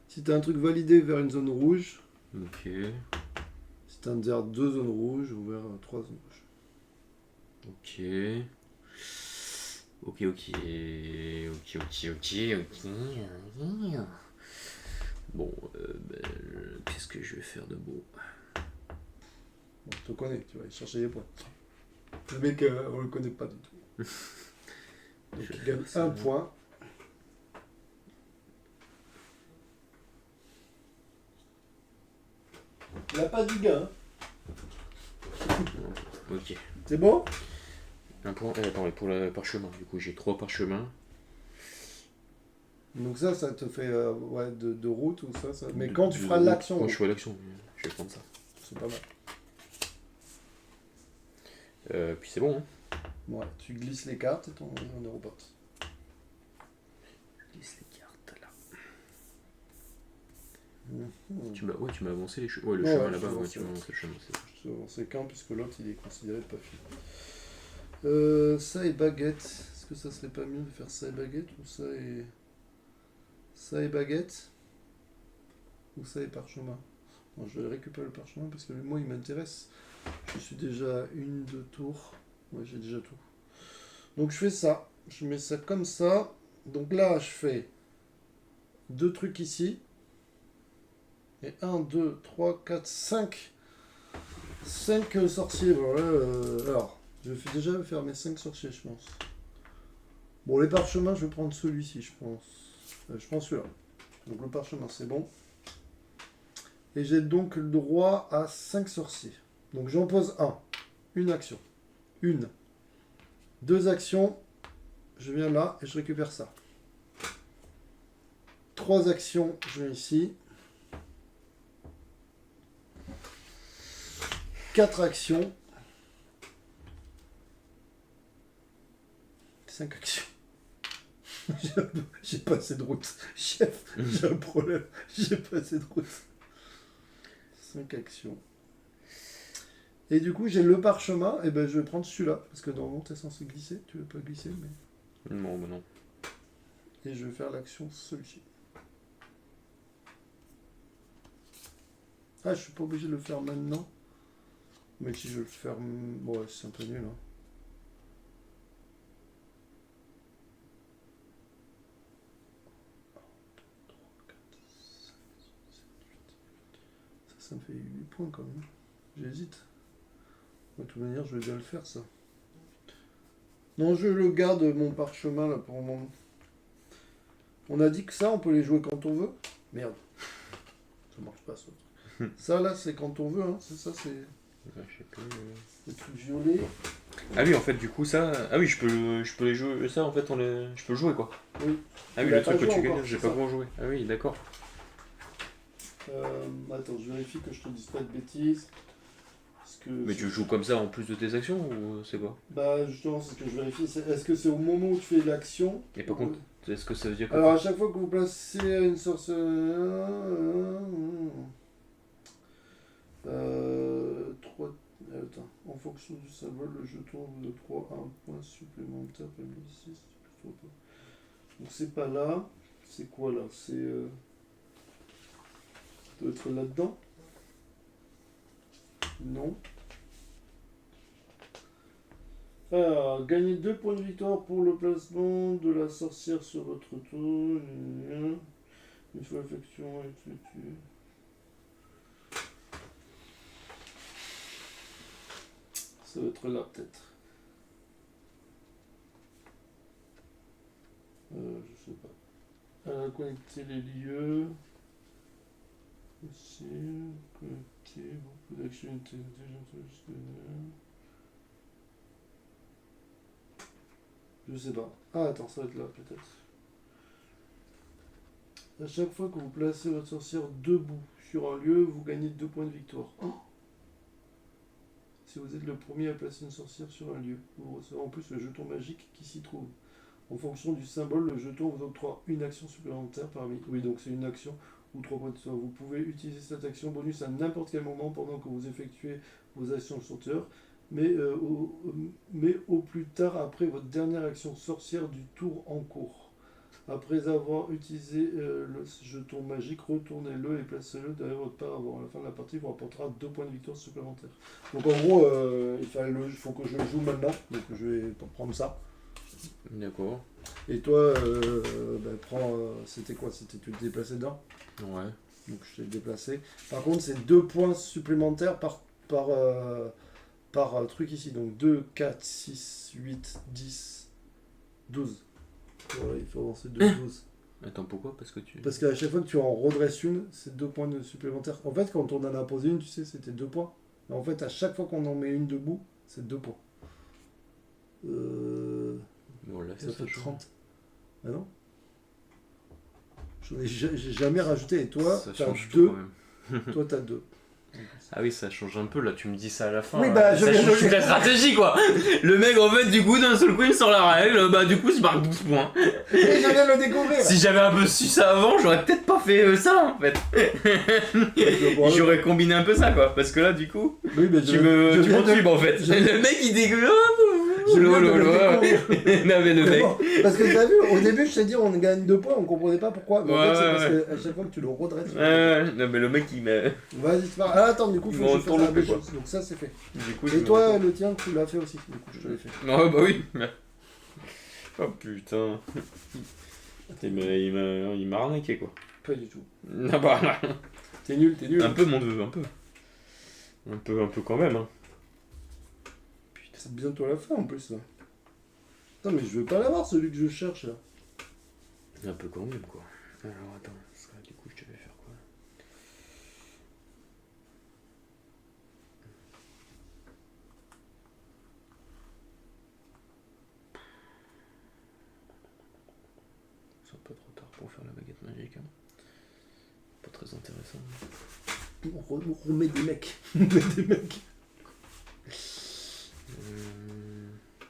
si tu as un truc validé vers une zone rouge. Ok. Si tu as vers 2 zones rouges ou vers 3 zones rouges. Ok. Ok. Bon, qu'est-ce que je vais faire de beau? Bon, je te connais, tu vas aller chercher les points. Le mec, on le connaît pas du tout. Donc il gagne 1 point. Il n'a pas du gain. Ok. C'est bon? Un point. Attends, et pour le parchemin, du coup j'ai 3 parchemins. Donc ça te fait ouais, de route ou ça. Mais quand tu feras l'action. Quand je ferai l'action, je vais prendre ça. C'est pas mal. Puis c'est bon, hein. Ouais, tu glisses les cartes et on est repote. Je glisse les cartes là. Mmh. Tu m'as avancé les chemins. Ouais, le Ouais, chemin ouais, là-bas, je t'ai ouais, tu m'as avancé. avancé le chemin, c'est ça. Je vais avancer qu'un, puisque l'autre, il est considéré pas fini. Ça et baguette. Est-ce que ça serait pas mieux de faire ça et baguette, ou ça et... Ça et baguette, ou ça et parchemin? Bon, je vais récupérer le parchemin, parce que moi, il m'intéresse. Je suis déjà une, deux tours. Ouais, j'ai déjà tout. Donc je fais ça. Je mets ça comme ça. Donc là, je fais deux trucs ici. Et 1, 2, 3, 4, 5. 5 sorciers. Bon, là, alors, je vais déjà faire mes 5 sorciers, je pense. Bon, les parchemins, je vais prendre celui-ci, je pense. Je prends celui-là. Donc le parchemin, c'est bon. Et j'ai donc le droit à 5 sorciers. Donc j'en pose un. Une action. Une. Deux actions. Je viens là et je récupère ça. 3 actions, je viens ici. 4 actions. 5 actions. J'ai pas assez de route. Chef, j'ai un problème. J'ai pas assez de route. 5 actions. Et du coup, j'ai le parchemin. Et ben, je vais prendre celui-là. Parce que normalement, t'es censé glisser. Tu veux pas glisser, mais... Non, bah non. Et je vais faire l'action celui-ci. Ah, je suis pas obligé de le faire maintenant. Mais si je le fais... Bon, ouais, c'est un peu nul, hein. Ça me fait 8 points quand même. J'hésite. De toute manière, je vais déjà le faire, ça. Non, je le garde, mon parchemin, là, pour le moment. On a dit que ça, on peut les jouer quand on veut. Merde. Ça marche pas, ça. Ça, là, c'est quand on veut, hein. C'est ça, c'est... Je sais plus. Le truc violet. Ah oui, en fait, du coup, ça... Ah oui, je peux les jouer... Ça, en fait, je peux le jouer, quoi. Oui. Ah oui, Il a le pas truc que joué tu encore, gagnes, j'ai c'est pas ça. comment jouer. Ah oui, d'accord. Attends, je vérifie que je te dise pas de bêtises. Parce que Mais tu joues comme ça en plus de tes actions, ou c'est quoi? Bah, justement, c'est ce que je vérifie. Est-ce que c'est au moment où tu fais l'action? Et par contre, est-ce que ça veut dire que... Alors, à chaque fois que vous placez une sorcière... 3... Attends. En fonction du symbole, le jeton vous octroie un point supplémentaire parmi les 6. Donc, c'est pas là. C'est quoi là? C'est... Ça doit être là-dedans? Non. Alors, gagnez 2 points de victoire pour le placement de la sorcière sur votre tour. Une fois l'affection effectuée. Ça va être là peut-être. Je sais pas. Connecter les lieux. Ici, connecter beaucoup d'actions intelligentes. Je sais pas. Ah, attends, ça va être là peut-être. À chaque fois que vous placez votre sorcière debout sur un lieu, vous gagnez 2 points de victoire. Si vous êtes le premier à placer une sorcière sur un lieu, vous recevez en plus le jeton magique qui s'y trouve. En fonction du symbole, le jeton vous octroie une action supplémentaire parmi... Oui, donc c'est une action ou 3 points de victoire. Vous pouvez utiliser cette action bonus à n'importe quel moment pendant que vous effectuez vos actions sorcières, mais au plus tard après votre dernière action sorcière du tour en cours. Après avoir utilisé le jeton magique, retournez-le et placez-le derrière votre part avant la fin de la partie, vous rapportera 2 points de victoire supplémentaires. Donc en gros, il faut que je le joue maintenant, donc je vais prendre ça. D'accord. Et toi, prends... c'était quoi? C'était tu te déplaçais dedans? Ouais. Donc je t'ai déplacé. Par contre, c'est 2 points supplémentaires par truc ici. Donc 2, 4, 6, 8, 10, 12. Voilà, il faut avancer 2, 12. Attends, pourquoi? Parce qu'à chaque fois que tu en redresses une, c'est 2 points de supplémentaires. En fait, quand on en a posé une, tu sais, c'était 2 points. Mais en fait, à chaque fois qu'on en met une debout, c'est 2 points. Bon, là, Ça fait 30. Ah non? J'ai jamais rajouté. Et toi, ça t'as change 2. tout quand même. Toi, t'as 2. Ah oui, ça change un peu, là, tu me dis ça à la fin. Oui, bah, je ça viens de change le toute la stratégie, quoi. Le mec, en fait, du coup, d'un seul coup, il me sort la règle, bah, du coup, je marque 12 points. Et je viens de le découvrir. Si j'avais un peu su ça avant, j'aurais peut-être pas fait ça, en fait. J'aurais combiné un peu ça, quoi. Parce que là, du coup, oui, mais tu m'entubes, en fait. Le mec, il dégueule. Non, mais le mec. Parce que t'as vu, au début, je t'ai dit, on gagne 2 points, on comprenait pas pourquoi. Mais en fait, c'est parce qu'à chaque fois que tu le redresses. Non, mais le mec, il m'a. Vas-y, c'est pas grave. Ah, attends, du coup, faut que je fasse la même quoi. chose. Donc, ça, c'est fait. Du coup, Et toi, le tien, tu l'as fait aussi. Du coup, je te l'ai fait. Non, bah oui. Oh putain. Il m'a arnaqué, quoi. Pas du tout. Non, bah. T'es nul, t'es nul. Un peu, mon neveu, un peu. Un peu quand même, hein. Putain, c'est bientôt la fin en plus, là. Attends, mais je veux pas l'avoir, celui que je cherche, là. Un peu quand même, quoi. Alors, attends, du coup, je devais faire quoi? C'est un peu trop tard pour faire la baguette magique, hein. Pas très intéressant. On remet des mecs. On met des mecs.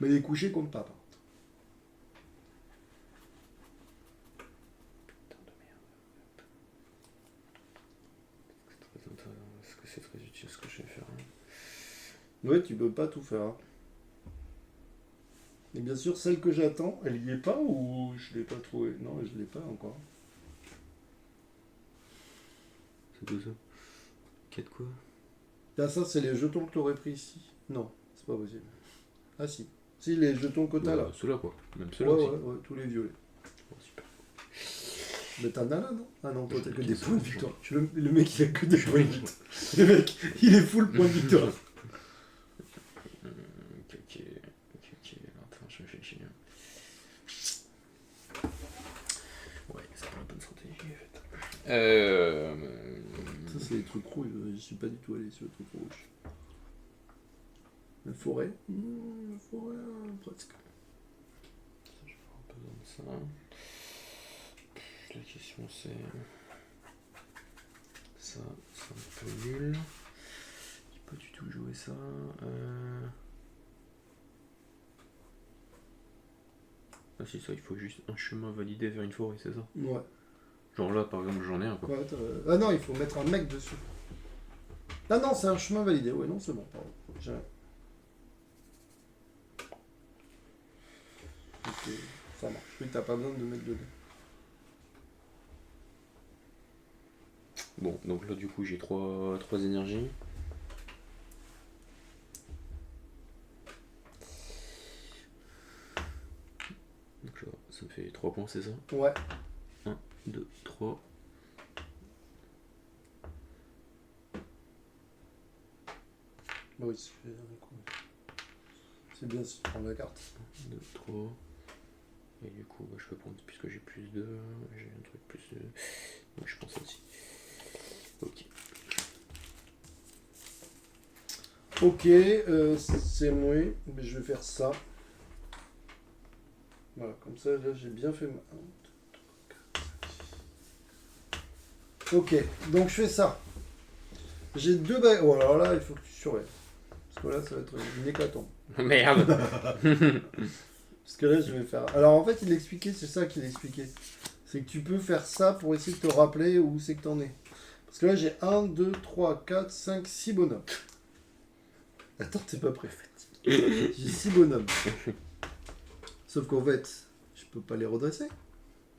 Mais les couchers comptent pas, par contre. Putain de merde. Est-ce que c'est très utile ce que je vais faire, hein? Ouais, tu peux pas tout faire. Hein. Et bien sûr, celle que j'attends, elle y est pas ou je l'ai pas trouvée? Non, je l'ai pas encore. C'est quoi ça? Quête quoi? Ah, ça, c'est les jetons que t'aurais pris ici. Non, c'est pas possible. Ah si. Si, les jetons que t'as là. Ceux-là, quoi. Même ceux-là Ouais, aussi. ouais, tous les violets. Oh, super. Mais t'en as là, non? Ah non, toi t'as que des points de victoire. Le mec, il a que des points de victoire. Le mec, il est full point de victoire. Ok. Attends, je réfléchis. Ouais, c'est pas la bonne stratégie, en fait. Ça, c'est les trucs rouges. Je suis pas du tout allé sur le truc rouge. La forêt? La forêt, presque. Je vais avoir besoin de ça. La question c'est... Ça, c'est un peu nul. Je peux pas du tout jouer ça. Ah c'est ça, il faut juste un chemin validé vers une forêt, c'est ça? Ouais. Genre là par exemple j'en ai un quoi. Ouais, ah non, il faut mettre un mec dessus. Ah non, c'est un chemin validé. Ouais, non, c'est bon. Pardon. J'ai... Ok, ça marche. Oui, t'as pas besoin de mettre dedans. Bon, donc là du coup j'ai 3 énergies. Donc là, ça me fait 3 points, c'est ça? Ouais. 1, 2, 3. Bah oui, c'est bien si tu prends la carte. 1, 2, 3. Et du coup, bah, je peux prendre, puisque j'ai plus 2, j'ai un truc plus 2. Donc je prends ça aussi. Ok. Ok, c'est moi, mais je vais faire ça. Voilà, comme ça, là, j'ai bien fait ma... 1, 2, 3, 4, 5. Ok, donc je fais ça. J'ai 2 baguettes. Oh, alors là, il faut que tu surveilles. Parce que là, ça va être une hécatombe. Merde. Parce que là, je vais faire... Alors, en fait, il expliquait, c'est ça qu'il expliquait. C'est que tu peux faire ça pour essayer de te rappeler où c'est que t'en es. Parce que là, j'ai 1, 2, 3, 4, 5, 6 bonhommes. Attends, t'es pas prêt. J'ai 6 bonhommes. Sauf qu'en fait, je peux pas les redresser.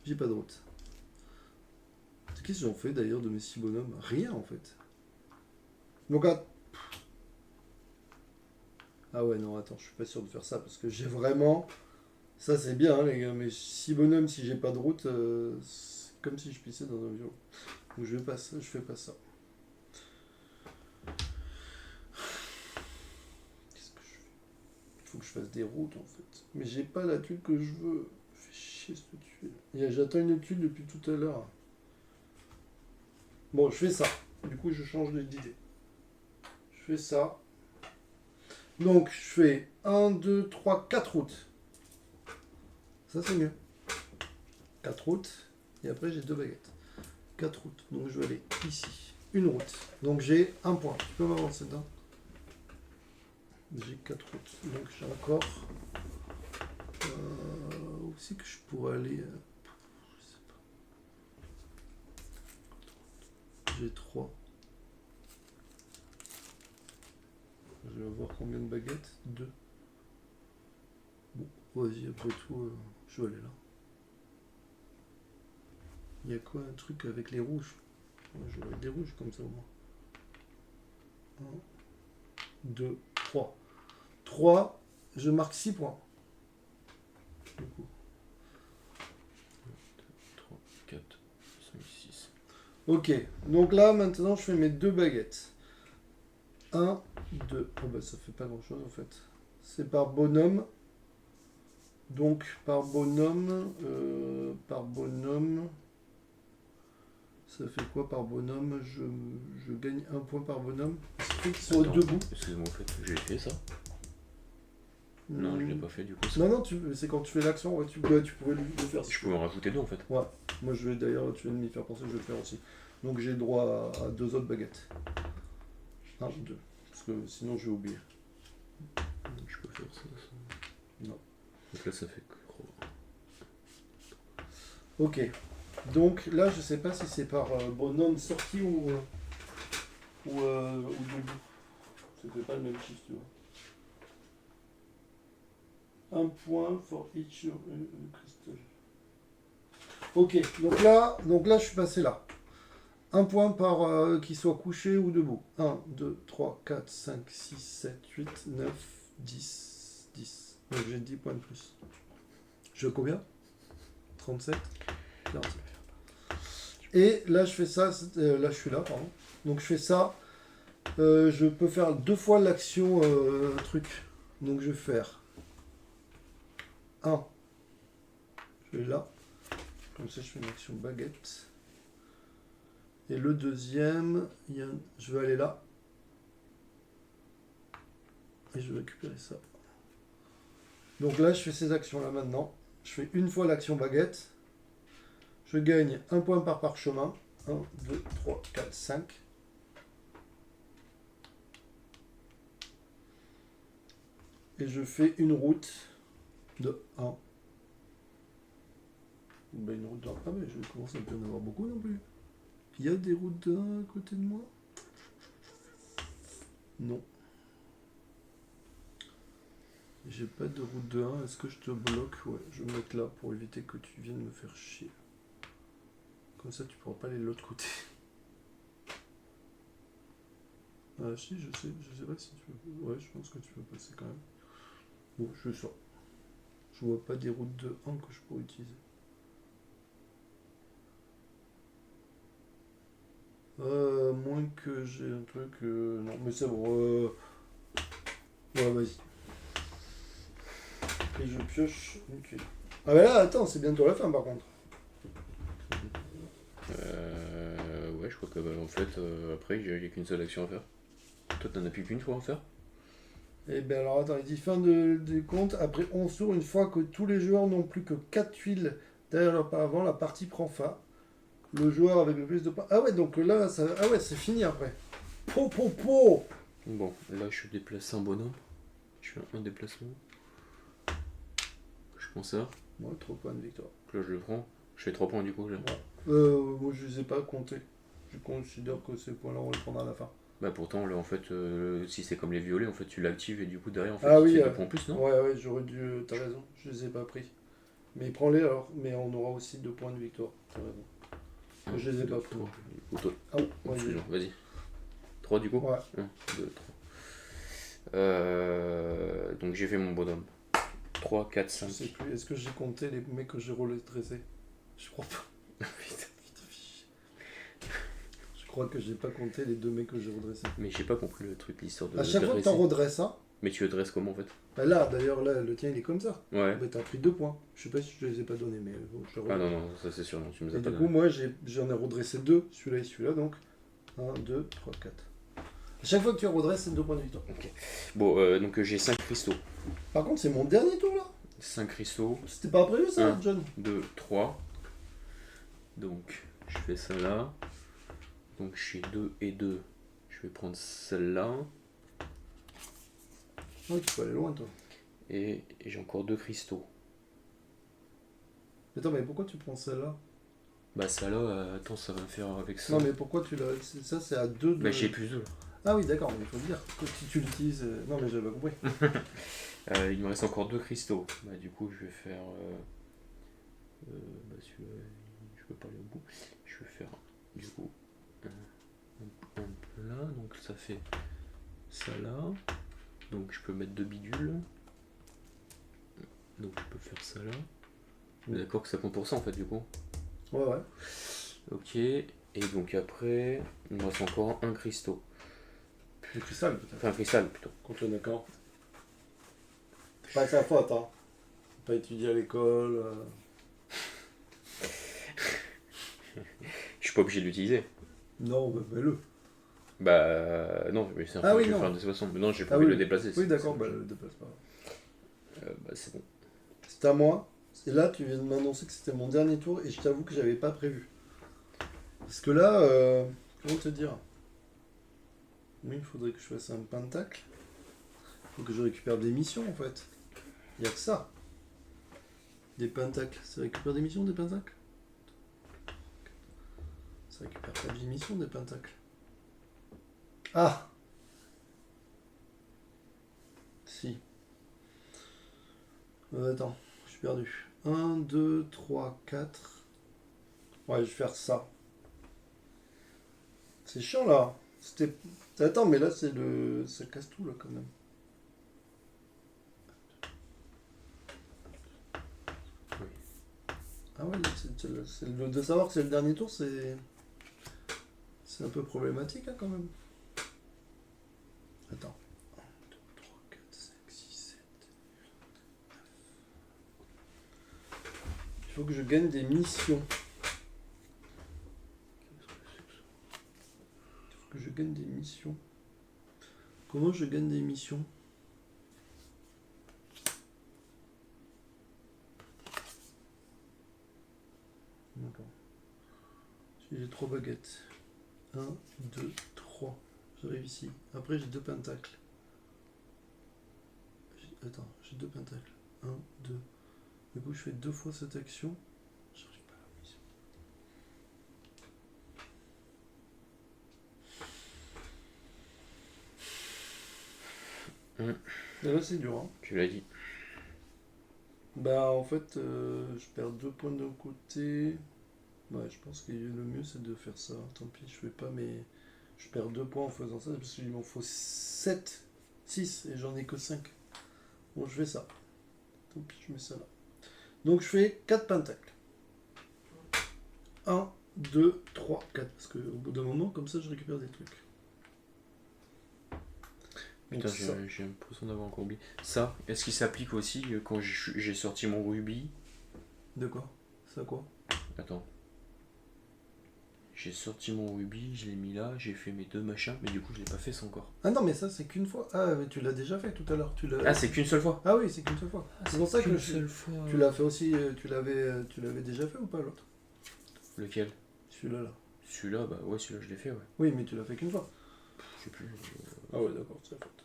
J'ai pas de route. Qu'est-ce que j'en fais d'ailleurs de mes 6 bonhommes? Rien en fait. Donc, ah ouais, non, attends, je suis pas sûr de faire ça parce que j'ai vraiment. Ça, c'est bien, hein, les gars, mais 6 bonhommes, si j'ai pas de route, c'est comme si je pissais dans un avion. Donc, je fais pas ça. Qu'est-ce que je fais? Il faut que je fasse des routes en fait. Mais j'ai pas la tuile que je veux. Fais chier cette tuile. J'attends une tuile depuis tout à l'heure. Bon, je fais ça. Du coup, je change d'idée. Je fais ça. Donc, je fais 1, 2, 3, 4 routes. Ça, c'est mieux. 4 routes. Et après, j'ai 2 baguettes. 4 routes. Donc, je vais aller ici. une route. Donc j'ai un point. Tu peux m'avancer dedans. J'ai 4 routes. Donc j'ai encore... où c'est que je pourrais aller je sais pas. J'ai 3. Je vais avoir combien de baguettes? 2. Bon, vas-y, après tout, je vais aller là. Il y a quoi un truc avec les rouges? J'aurais des rouges comme ça au moins. 1, 2, 3. 3, je marque 6 points. Du coup. 3, 4, 5, 6. Ok, donc là maintenant je fais mes 2 baguettes. 1, 2. Oh bah ça fait pas grand chose en fait. C'est par bonhomme. Donc par bonhomme, ça fait quoi par bonhomme? Je gagne 1 point par bonhomme. Ils sont Attends, debout. excuse-moi, en fait, j'ai fait ça. Non, je l'ai pas fait du coup. Non, non, c'est quand tu fais l'action, ouais, tu pouvais le faire. Je pouvais en rajouter 2 en fait. Ouais, moi je vais d'ailleurs, tu viens de m'y faire penser, je vais le faire aussi. Donc j'ai droit à 2 autres baguettes. 1, 2. Parce que sinon je vais oublier. Donc je peux faire ça. Non. Donc là ça fait que. Ok. Donc là je sais pas si c'est par bonhomme sorti ou debout. Ça fait pas le même chiffre, tu vois. 1 point for each crystal. Ok, donc là je suis passé là. 1 point par qu'il soit couché ou debout. 1, 2, 3, 4, 5, 6, 7, 8, 9, 10, 10. Donc j'ai 10 points de plus. Je veux combien? 37, 47. Et là je fais ça, là je suis là, pardon. Donc je fais ça. Je peux faire 2 fois l'action truc. Donc je vais faire 1. Je vais là. Comme ça je fais une action baguette. Et le deuxième, je vais aller là. Et je vais récupérer ça. Donc là, je fais ces actions-là maintenant. Je fais une fois l'action baguette. Je gagne 1 point par parchemin. 1, 2, 3, 4, 5. Et je fais une route de 1. Ben une route de 1. Ah mais je commence à ne plus en avoir beaucoup non plus. Il y a des routes de 1 à côté de moi? Non. J'ai pas de route de 1. Est-ce que je te bloque? Ouais, je vais me mettre là pour éviter que tu viennes me faire chier. Comme ça, tu pourras pas aller de l'autre côté. Ah si, je sais pas si tu peux. Ouais, je pense que tu peux passer quand même. Bon, je sors. Je vois pas des routes de 1 que je pourrais utiliser. Moins que j'ai un truc... non, mais c'est bon. Ouais, vas-y. Et je pioche une tuile. Ah bah là, attends, c'est bientôt la fin par contre. Ouais, je crois que en fait, après, il n'y a qu'une seule action à faire. Toi, t'en as plus qu'une fois à faire? Et ben alors attends, il dit fin du compte, après 11 tours, une fois que tous les joueurs n'ont plus que 4 tuiles derrière leur paravent, la partie prend fin. Le joueur avec le plus de points. Ah ouais, donc là, ça... ah ouais, c'est fini après. Po po po. Bon, là, je déplace un bonhomme. Je fais un déplacement. Je prends ça. Ouais, 3 points de victoire. Là, je le prends. Je fais 3 points du coup. Là. Moi, je les ai pas comptés. Je considère que ces points-là, on les prendra à la fin. Bah pourtant, là, en fait, si c'est comme les violets, en fait, tu l'actives et du coup, derrière, en fait, Ah tu oui, fais 2 points en plus, non? Ouais, j'aurais dû... T'as raison, je les ai pas pris. Mais prends-les alors, mais on aura aussi 2 points de victoire. T'as raison. Je les ai pas pris. Ah oui, ouais, excuse-moi, vas-y. 3 du coup? Ouais. 1, 2, 3. Donc j'ai fait mon bonhomme. 3, 4, 5. Je sais plus, est-ce que j'ai compté les mecs que j'ai redressés? Je crois pas. Je crois que j'ai pas compté les 2 mecs que j'ai redressés. Mais j'ai pas compris le truc, l'histoire de À chaque fois que t'en redresses un... Mais tu le dresses comment en fait? Bah là, d'ailleurs, là, le tien il est comme ça. Ouais. Bah t'as pris 2 points. Je sais pas si je les ai pas donnés, mais bon, je Ah non, non, ça c'est sûr, non, tu me les as Et pas du donné. coup, moi j'en ai redressé 2, celui-là et celui-là, donc 1, 2, 3, 4. À chaque fois que tu redresses, c'est 2 points de victoire. Ok. Bon, donc j'ai 5 cristaux. Par contre, c'est mon dernier tour là. 5 cristaux. C'était pas prévu ça, 1, John. 2, 3. Donc, je fais ça là. Donc j'ai 2 et 2. Je vais prendre celle-là. Ouais, tu peux aller loin, toi. Et j'ai encore 2 cristaux. Attends, mais pourquoi tu prends celle-là? Bah celle-là, attends, ça va me faire avec ça. Non, mais pourquoi tu l'as. Ça, c'est à 2 de. Bah j'ai plus 2. Ah oui, d'accord, mais il faut le dire. Si tu l'utilises. Non, mais j'avais pas compris. Il me reste encore 2 cristaux. Bah du coup, je vais faire... bah celui-là, je peux pas aller au bout. Je vais faire, du coup, un peu là. Donc ça fait ça là. Donc je peux mettre 2 bidules. Donc je peux faire ça là. D'accord que ça compte pour ça en fait du coup. Ouais, ouais. Ok. Et donc après, il me reste encore un cristaux. Le cristal, peut-être. Enfin un cristal plutôt. Contre le d'accord. C'est pas sa faute, hein. Pas étudié à l'école. Je suis pas obligé de l'utiliser. Non, bah, mets-le. Bah non, mais c'est un Ah truc oui, que je vais non. faire de toute façon. Mais non, j'ai pas Ah envie de oui. le déplacer. Oui, c'est- d'accord, c'est bah, obligé. le déplace pas. Bah c'est bon. C'est à moi. Et là, tu viens de m'annoncer que c'était mon dernier tour et je t'avoue que j'avais pas prévu. Parce que là, comment te dire? Oui, il faudrait que je fasse un pentacle. Il faut que je récupère des missions en fait. Il n'y a que ça. Des pentacles. Ça récupère des missions, des pentacles? Ça récupère pas des missions, des pentacles. Ah! Si. Attends, je suis perdu. 1, 2, 3, 4. Ouais, je vais faire ça. C'est chiant là. C'était. Attends, mais là c'est le. Ça casse tout là quand même. Oui. Ah ouais, de savoir que c'est le dernier tour, c'est. C'est un peu problématique hein, quand même. Attends. 1, 2, 3, 4, 5, 6, 7. Il faut que je gagne des missions. Il faut que je gagne des missions. Comment je gagne des missions? D'accord. J'ai 3 baguettes. 1, 2, 3. J'arrive ici. Après j'ai 2 pentacles. Attends, j'ai 2 pentacles. 1, 2. Du coup je fais 2 fois cette action. J'arrive pas à la mission. Et là c'est dur hein. Tu l'as dit. Bah en fait je perds 2 points d'un côté. Ouais je pense que le mieux c'est de faire ça. Tant pis je fais pas mais je perds 2 points en faisant ça parce qu'il m'en faut 7, 6 et j'en ai que 5. Bon je fais ça. Tant pis je mets ça là. Donc je fais 4 pentacles. 1, 2, 3, 4. Parce qu'au bout d'un moment comme ça je récupère des trucs. Donc, Putain, ça. j'ai l'impression d'avoir encore oublié. Ça, est-ce qu'il s'applique aussi quand j'ai sorti mon rubis? De quoi? Ça quoi? Attends. J'ai sorti mon rubis, je l'ai mis là, j'ai fait mes 2 machins, mais du coup je l'ai pas fait ça encore. Ah non mais ça c'est qu'une fois. Ah mais tu l'as déjà fait tout à l'heure. Ah, c'est qu'une seule fois? Ah oui c'est qu'une seule fois. C'est pour ça que fois. tu l'as fait aussi. Tu l'avais déjà fait ou pas l'autre? Lequel? Celui-là là. Celui-là, bah ouais, celui-là je l'ai fait, ouais. Oui mais tu l'as fait qu'une fois. Je sais plus. Ah ouais d'accord c'est la faute.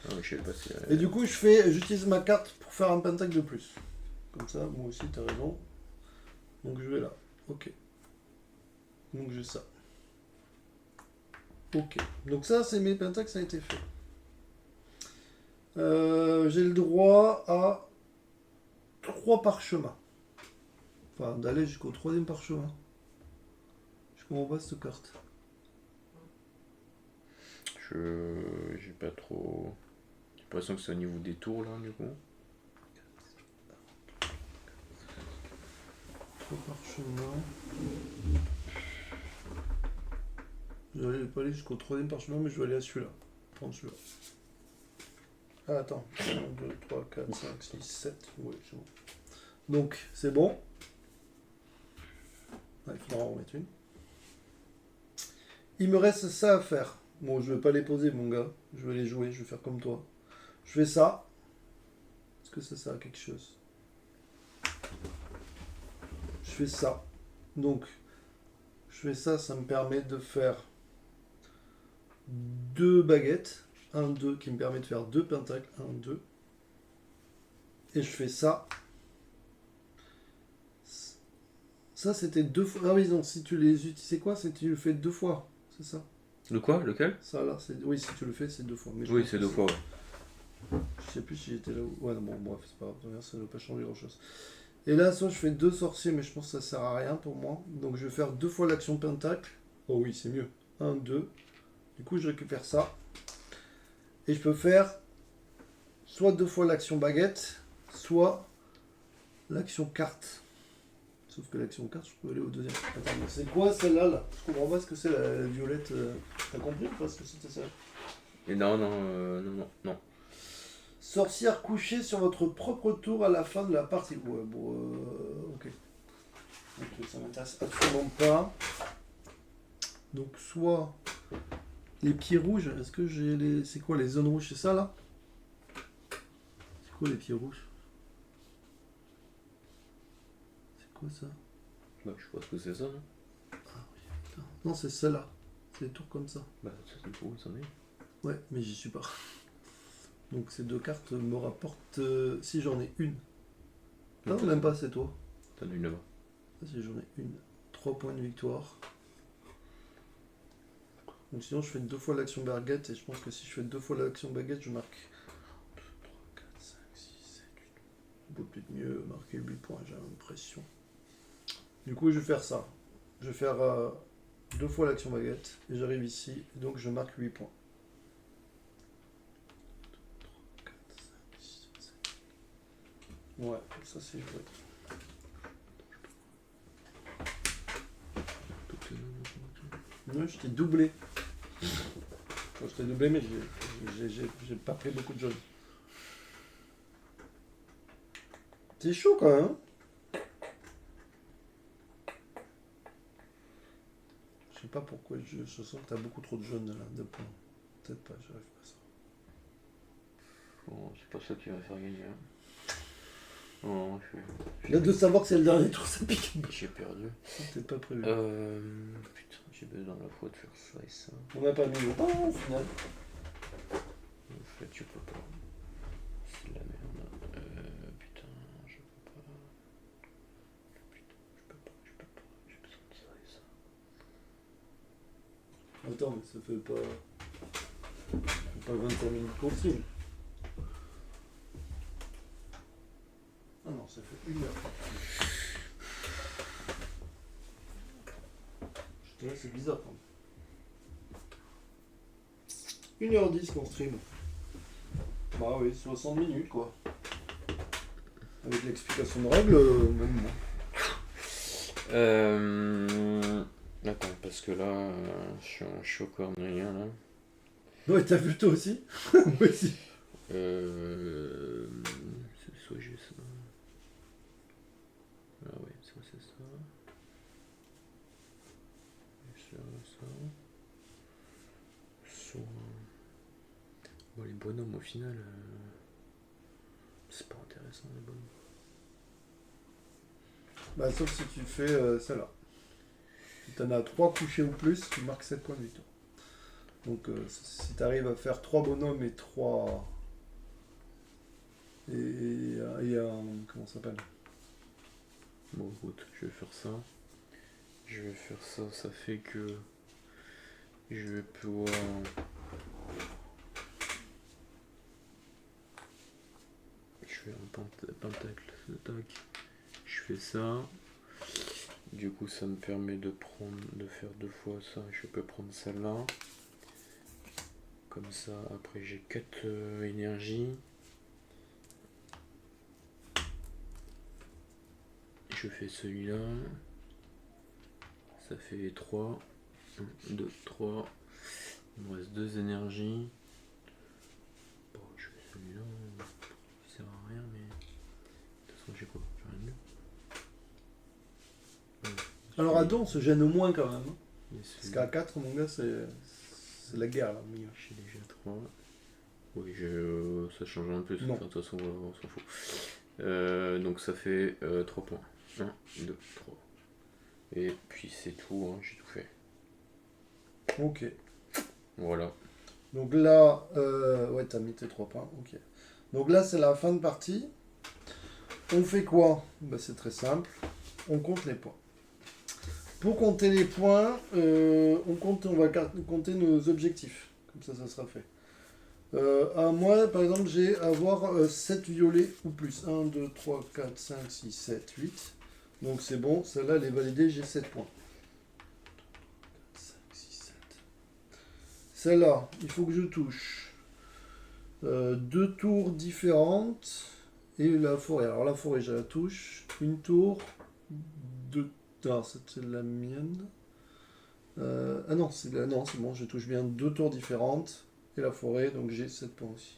Ah ouais, je sais pas si. Et du coup j'utilise ma carte pour faire un pentacle de plus. Comme ça moi aussi t'as raison. Donc je vais là. Ok. Donc j'ai ça. Ok. Donc ça c'est mes pentacles ça a été fait. J'ai le droit à 3 parchemins. Enfin d'aller jusqu'au 3e parchemin. Je comprends pas cette carte. J'ai pas trop. J'ai l'impression que c'est au niveau des tours là, du coup. 3 parchemins. Je vais pas aller jusqu'au 3e parchemin, mais je vais aller à celui-là. Prendre celui-là. Ah, attends. 1, 2, 3, 4, 5, 6, 7. Oui, c'est bon. Donc, c'est bon. Il faudra en remettre une. Il me reste ça à faire. Bon, je vais pas les poser, mon gars. Je vais les jouer, je vais faire comme toi. Je fais ça. Est-ce que ça sert à quelque chose? Je fais ça. Donc, je fais ça, ça me permet de faire 2 baguettes. 1, 2 qui me permet de faire 2 pentacles. 1, 2. Et je fais ça. Ça c'était 2 fois. Ah oui, non, si tu les utilises, c'est quoi? C'est tu le fais 2 fois, c'est ça? De quoi? Lequel? Ça là, c'est. Oui, si tu le fais, c'est 2 fois. Mais je Oui, pense c'est que 2 fois, ouais. Je sais plus si j'étais là où. Ouais, non, bon, bref, c'est pas grave, ça ne va pas changer grand chose. Et là, soit je fais 2 sorciers, mais je pense que ça sert à rien pour moi. Donc je vais faire 2 fois l'action pentacle. Oh oui, c'est mieux. 1, 2. Du coup, je récupère ça. Et je peux faire soit 2 fois l'action baguette, soit l'action carte. Sauf que l'action carte, je peux aller au deuxième. Attends, mais c'est quoi celle-là là? Je comprends pas ce que c'est la violette. T'as compris ou pas ce que c'était ça? Et non, non. Sorcière couchée sur votre propre tour à la fin de la partie. Ouais, bon, ok. Donc ça m'intéresse absolument pas. Donc soit les pieds rouges. Est-ce que j'ai les. C'est quoi les zones rouges? C'est ça là? C'est quoi les pieds rouges? C'est quoi ça? Bah, je sais pas ce que c'est ça, non? Putain. Non, c'est celle-là. C'est des tours comme ça. Bah, c'est tout, ça en est. Ouais, mais j'y suis pas. Donc ces 2 cartes me rapportent. Si j'en ai une. Non, Non, même pas, c'est toi. T'en as une là-bas. Si j'en ai une. 3 points de victoire. Donc sinon je fais 2 fois l'action baguette et je pense que si je fais 2 fois l'action baguette je marque 2, 3, 4, 5, 6, 7, 8. Ça peut peut-être mieux marquer 8 points, j'ai l'impression. Du coup je vais faire ça. Je vais faire 2 fois l'action baguette et j'arrive ici et donc je marque 8 points. 2, 3, 4, 5, 6, 7. Ouais, ça c'est joué. Non, je t'ai doublé. Enfin, je t'ai doublé, mais j'ai pas pris beaucoup de jaunes. C'est chaud quand même. Je sais pas pourquoi, je sens que t'as beaucoup trop de jaunes là, de points. Peut-être pas, j'arrive pas à ça. Bon, c'est pas ça qui va faire gagner. Hein. Non, Là, de savoir que c'est le dernier tour, ça pique. j'ai perdu. C'était pas prévu. Putain, j'ai besoin à la fois de faire ça et ça. On n'a pas mis le temps au final. En fait, tu peux pas. C'est de la merde. Putain, je peux pas. Putain, je peux pas. J'ai besoin de ça et ça. Attends, mais ça fait pas 25 minutes qu'on stream. Ah non, ça fait 1 heure. Là, c'est bizarre quand même. 1h10 qu'on stream. Bah oui, 60 minutes quoi. Avec l'explication de règles, même moi. Attends, parce que là, je suis au cornélien là. Ouais, t'as vu toi aussi? Moi aussi. C'est soit j'ai ça. Ah ouais, ça c'est ça. Et ça. Soit. Bon, les bonhommes au final, c'est pas intéressant les bonhommes. Bah sauf si tu fais celle-là. Si t'en as 3 couchés ou plus, tu marques 7 points de victoire. Donc si t'arrives à faire 3 bonhommes et 3... Et un... Comment ça s'appelle? Bon, écoute, je vais faire ça. Ça fait que je vais pouvoir. Je fais un pentacle, tac. Je fais ça. Du coup, ça me permet de faire 2 fois ça. Je peux prendre celle-là. Comme ça, après j'ai 4 énergies. Je fais celui-là. Ça fait 3. 1, 2, 3. Il me reste 2 énergies. Bon, je fais celui-là. Ça sert à rien, mais. De toute façon, j'ai quoi? J'ai rien de mieux. Alors à 2, on se gêne au moins quand même. Parce Parce qu'à 4, mon gars, c'est la guerre là. J'ai déjà 3. Oui, ça change un peu. Non. De toute façon, on s'en fout. Donc ça fait 3 points. 1, 2, 3. Et puis c'est tout, hein, j'ai tout fait. Ok. Voilà. Donc là, ouais, t'as mis tes 3 points, ok. Donc là, c'est la fin de partie. On fait quoi? Bah, c'est très simple. On compte les points. Pour compter les points, on va compter nos objectifs. Comme ça sera fait. Moi, par exemple, j'ai avoir 7 violets ou plus. 1, 2, 3, 4, 5, 6, 7, 8. Donc c'est bon, celle-là, elle est validée, j'ai 7 points. 5, 6, 7. Celle-là, il faut que je touche 2 tours différentes et la forêt. Alors la forêt, je la touche. Une tour, 2. Alors, c'était la mienne. Ah non, non, c'est bon, je touche bien 2 tours différentes. Et la forêt, donc j'ai 7 points aussi.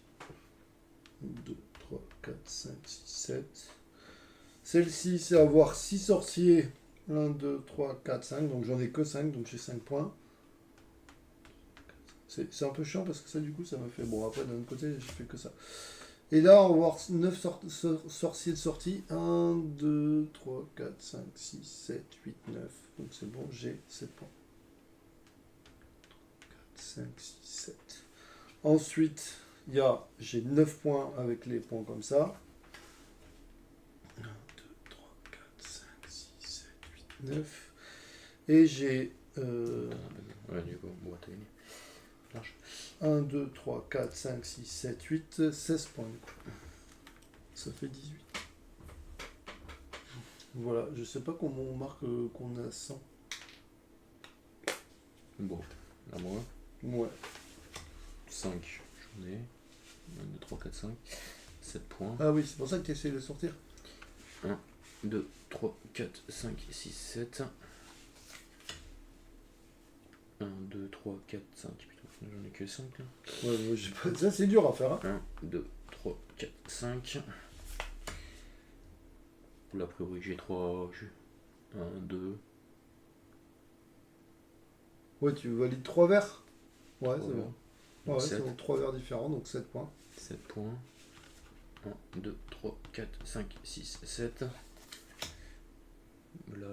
2, 3, 4, 5, 6, 7. Celle-ci, c'est avoir 6 sorciers. 1, 2, 3, 4, 5. Donc j'en ai que 5, donc j'ai 5 points. C'est un peu chiant parce que ça, du coup, ça me fait... Bon, après, d'un autre côté, je fais que ça. Et là, on va avoir 9 sorciers de sortie. 1, 2, 3, 4, 5, 6, 7, 8, 9. Donc c'est bon, j'ai 7 points. 4, 5, 6, 7. Ensuite, j'ai 9 points avec les points comme ça. 1, 2, 3, 4, 5, 6, 7, 8, 9. Et j'ai... Ouais, du coup, bon, t'as gagné. Large. 1, 2, 3, 4, 5, 6, 7, 8, 16 points. Ça fait 18. Voilà, je sais pas comment on marque qu'on a 100. Bon, à moi. Ouais. 5, j'en ai. 1, 2, 3, 4, 5. 7 points. Ah oui, c'est pour ça que tu essayes de sortir. 1, 2, 3, 4, 5, 6, 7. 1, 2, 3, 4, 5. Putain, j'en ai que 5 là. Ouais, moi, ça c'est dur à faire. Hein. 1, 2, 3, 4, 5. Pour la priori, j'ai 3. 1, 2. Ouais, tu valides 3 verres. Ouais, c'est Voilà. bon. Ouais, 7. c'est bon, 3 verres différents, donc 7 points. 7 points. 1, 2, 3, 4, 5, 6, 7. Là,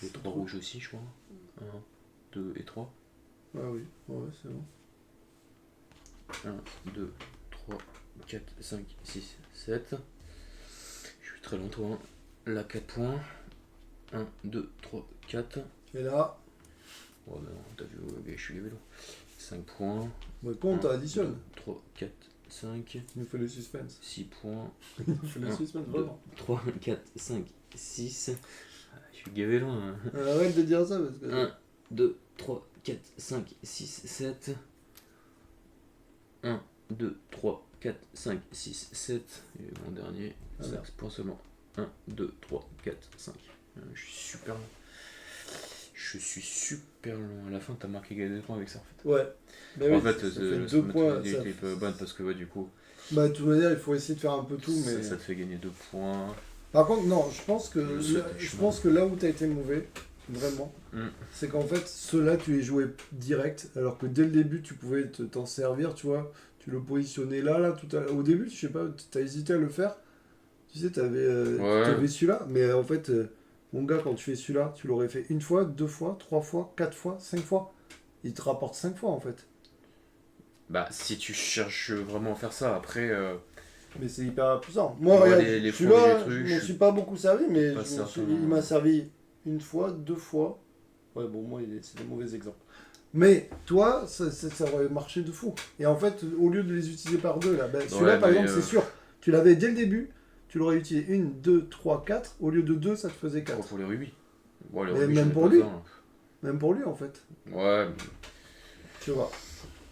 j'ai 3 rouges aussi, je crois. 1, 2 et 3. Ah oui, ouais, c'est bon. 1, 2, 3, 4, 5, 6, 7. Je suis très longtemps. Là, 4 points. 1, 2, 3, 4. Et là, Oh ben non, t'as vu, je suis vélo. 5 points. bah, compte, additionne. 3, 4, 5. Il nous fait le suspense. 6 points. Il nous fait le suspense, vraiment. 3, 4, 5, 6. Je suis gavé loin. Hein. Arrête de dire ça parce que. 1, 2, 3, 4, 5, 6, 7. 1, 2, 3, 4, 5, 6, 7. Et mon dernier, 5 points seulement. 1, 2, 3, 4, 5. Je suis super loin. Je suis super loin. À la fin, t'as marqué gagner des points avec ça en fait. Ouais. Mais En oui, fait, ça fait 2 points. Il était pas bonne parce que ouais, du coup, Bah, de toute manière, il faut essayer de faire un peu tout, mais. ça te fait gagner 2 points. Par contre, non, je pense que là où tu as été mauvais, vraiment, Mm. c'est qu'en fait, ceux-là, tu les jouais direct, alors que dès le début, tu pouvais t'en servir, tu vois. Tu le positionnais là, tout à... Au début, je sais pas, tu as hésité à le faire. Tu sais, tu avais celui-là, mais en fait, mon gars, quand tu fais celui-là, tu l'aurais fait 1 fois, 2 fois, 3 fois, 4 fois, 5 fois. Il te rapporte 5 fois, en fait. Bah, si tu cherches vraiment à faire ça, après. Mais c'est hyper puissant. Moi, Ouais, regarde, les celui-là, fonds, les trucs, je je me suis suis pas beaucoup servi, mais pas certain. il m'a servi 1 fois, 2 fois. Ouais, bon, moi, c'est des mauvais exemples. Mais toi, ça aurait marché de fou. Et en fait, au lieu de les utiliser par deux, là, ben, celui-là, Ouais, par mais, exemple, c'est sûr. Tu l'avais dès le début, tu l'aurais utilisé 1, 2, 3, 4. Au lieu de 2, ça te faisait 4. Pour les rubis. Bon, les Mais rubis, même j'en ai pour pas lui. besoin. Même pour lui, en fait. Ouais, Tu vois.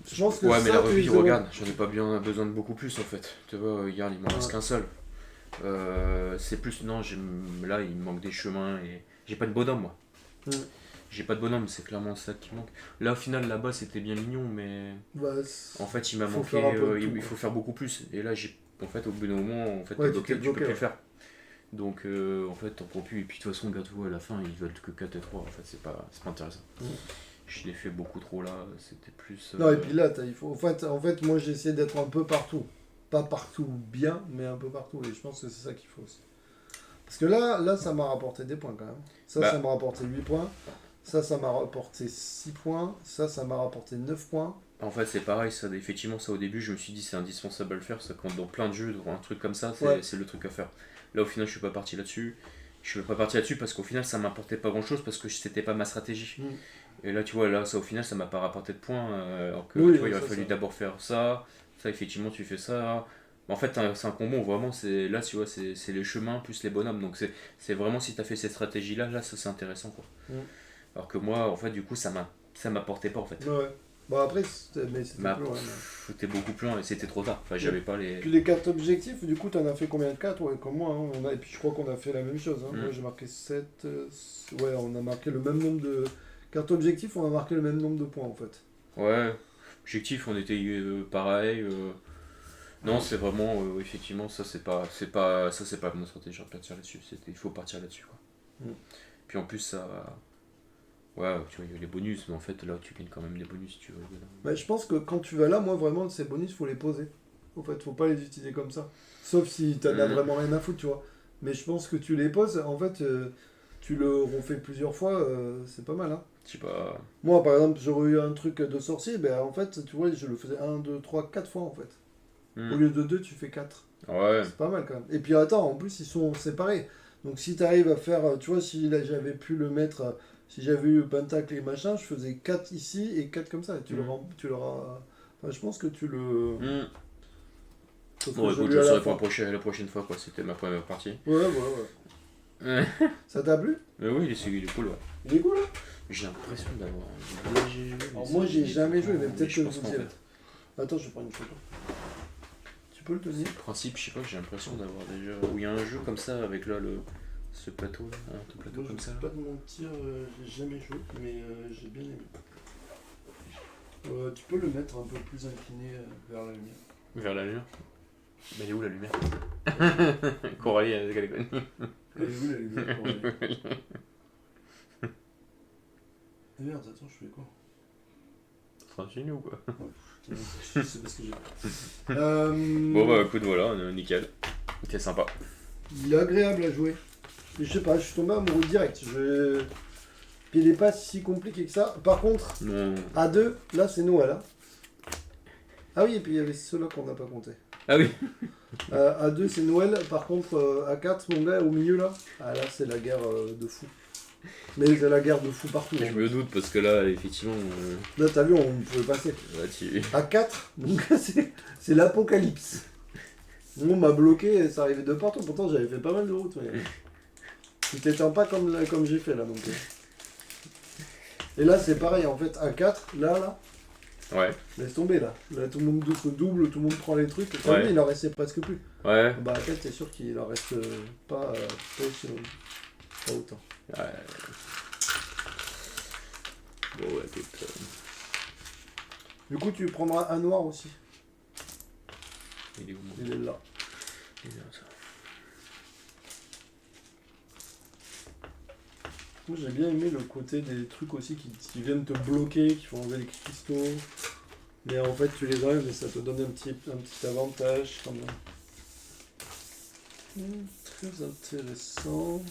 Je pense que ouais, mais ça, la tu rubis, les aurais- regarde, j'en ai pas bien besoin de beaucoup plus en fait. Tu vois, regarde, il m'en reste qu'un seul. C'est plus, non, là il me manque des chemins et j'ai pas de bonhomme moi. Mm. J'ai pas de bonhomme, c'est clairement ça qui manque. Là au final là-bas c'était bien mignon, mais Bah, en fait il m'a faut manqué, faire un peu de tout, il quoi. faut faire beaucoup plus. Et là en fait au bout d'un moment, en fait Ouais, t'es tu bloqué, t'es tu peux bloqué, plus le ouais. faire. Donc en fait t'en prends plus. Et puis de toute façon, regarde-vous à la fin, ils veulent que 4 et 3. En fait, c'est pas intéressant. Mm. Je l'ai fait beaucoup trop là, c'était plus. Non, et puis là, il faut... en fait, moi, j'ai essayé d'être un peu partout. Pas partout bien, mais un peu partout. Et je pense que c'est ça qu'il faut aussi. Parce que là, ça m'a rapporté des points quand même. Ça m'a rapporté 8 points. Ça m'a rapporté 6 points. Ça m'a rapporté 9 points. En fait, c'est pareil, ça, effectivement, ça au début, je me suis dit c'est indispensable à le faire, ça compte dans plein de jeux, dans un truc comme ça, Ouais. c'est le truc à faire. Là, au final, je suis pas parti là-dessus. Je suis pas parti là-dessus parce qu'au final, ça m'apportait pas grand-chose parce que c'était pas ma stratégie. Mm. Et là, tu vois, là, ça au final, ça m'a pas rapporté de points. Alors que, Oui, tu vois, il aurait ça, fallu ça. d'abord faire ça, ça, effectivement, tu fais ça. En fait, c'est un combo, vraiment, là, tu vois, c'est les chemins plus les bonhommes. Donc, c'est vraiment si t'as fait cette stratégie-là, là, ça, c'est intéressant, quoi. Mm. Alors que moi, en fait, du coup, ça m'apportait pas, en fait. Ouais. Bon, après, c'était Mais plus loin. c'était beaucoup plus loin et c'était trop tard. Enfin, j'avais pas les. Puis les cartes objectifs, du coup, t'en as fait combien de 4? Ouais, comme moi. Hein. Et puis je crois qu'on a fait la même chose. Hein. Mm. Moi, j'ai marqué 7. Ouais, on a marqué le même nombre de. Cartes objectifs, on a marqué le même nombre de points en fait. Ouais, objectif, on était pareil. Non, c'est vraiment, effectivement, ça c'est pas mon stratégie de partir là-dessus. Il faut partir là-dessus, quoi. Mm. Puis en plus, ça. Ouais, tu vois, il y a les bonus, mais en fait, là, tu gagnes quand même des bonus si tu veux. Bah, je pense que quand tu vas là, moi vraiment, ces bonus, faut les poser. En fait, faut pas les utiliser comme ça. Sauf si t'en as vraiment rien à foutre, tu vois. Mais je pense que tu les poses, en fait, tu le refais plusieurs fois, c'est pas mal. Hein. Je sais pas. Moi, par exemple, j'aurais eu un truc de sorcier, ben en fait, tu vois, je le faisais 1, 2, 3, 4 fois en fait. Au lieu de 2, tu fais 4. Ouais. C'est pas mal quand même. Et puis attends, en plus, ils sont séparés. Donc si tu arrives à faire, tu vois, si là j'avais pu le mettre, si j'avais eu Pentacle et machin, je faisais 4 ici et 4 comme ça. Et tu l'auras. Enfin, je pense que tu le. Sauf que Bon, j'ai écoute, lu je à le la saurai fin. pour la prochaine fois, quoi. C'était ma première partie. Ouais. Ouais. Ça t'a plu? Mais oui, il est cool, ouais. Il est cool, hein? J'ai l'impression d'avoir déjà joué. Alors moi, j'ai jamais joué, mais peut-être que je je pense vous qu'en dirai. fait. Attends, je vais prendre une photo. Tu peux le tenir? Le principe, je sais pas, j'ai l'impression d'avoir déjà. Où il y a un jeu comme ça avec là ce plateau là, un plateau Moi, comme je ça. vais pas te mentir, j'ai jamais joué, mais j'ai bien aimé. Tu peux le mettre un peu plus incliné vers la lumière. Vers la lumière. Mais elle est où la lumière? Coralie avec les conneries. Elle est où la lumière pour aller Merde, attends, je fais quoi? C'est un génie ou quoi? C'est parce que j'ai. Bon bah écoute, voilà, nickel. C'était sympa. Il est agréable à jouer. Je sais pas, je suis tombé amoureux direct. Puis il est pas si compliqué que ça. Par contre, Non. à 2, là c'est Noël. Hein. Ah oui, et puis il y avait ceux-là qu'on n'a pas compté. Ah oui. À 2, c'est Noël. Par contre, à 4, mon gars, au milieu là, ah là c'est la guerre de fou. Mais c'est la guerre de fou partout. Je me doute parce que là, effectivement. Là, t'as vu, on pouvait passer. Là, tu... À 4, donc c'est l'apocalypse. On m'a bloqué, ça arrivait de partout. Pourtant, j'avais fait pas mal de routes. Mais... Tu t'éteins pas comme j'ai fait là. Donc, Et là, c'est pareil. En fait, à 4, là, Ouais. laisse tomber là. Là, tout le monde se double, tout le monde prend les trucs. Ouais. Il en restait presque plus. Ouais. Bah, à 4, c'est sûr qu'il en reste pas autant. Ouais. Bon, ouais, écoute. Du coup, tu prendras un noir aussi. Il est où mon... Il est là. Il est là, ça. Moi, j'ai bien aimé le côté des trucs aussi qui viennent te bloquer, qui font enlever les cristaux. Mais en fait, tu les enlèves et ça te donne un petit avantage quand même. Très intéressant.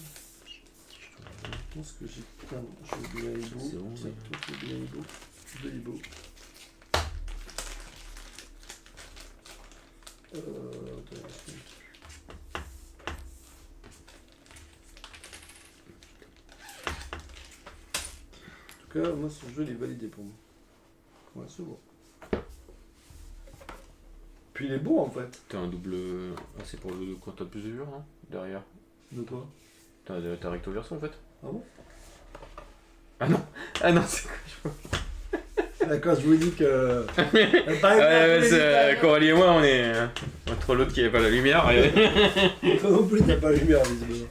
Je pense que j'ai plein. Je vais bien Ibo. C'est bon, Tiens, toi, tu veux bien Ibo. De Ibo. En tout cas, moi, ce jeu, il est validé pour moi. Ouais, c'est bon. Puis il est beau en fait. T'as un double. Ah, c'est pour le quand t'as plus de dur, hein, derrière. De quoi? T'as recto verso en fait. Ah bon? Ah non, c'est quoi je vois. D'accord, je vous dis que. Coralie et moi, on est entre l'autre qui avait pas la lumière. Toi non plus, t'as pas la lumière, visiblement.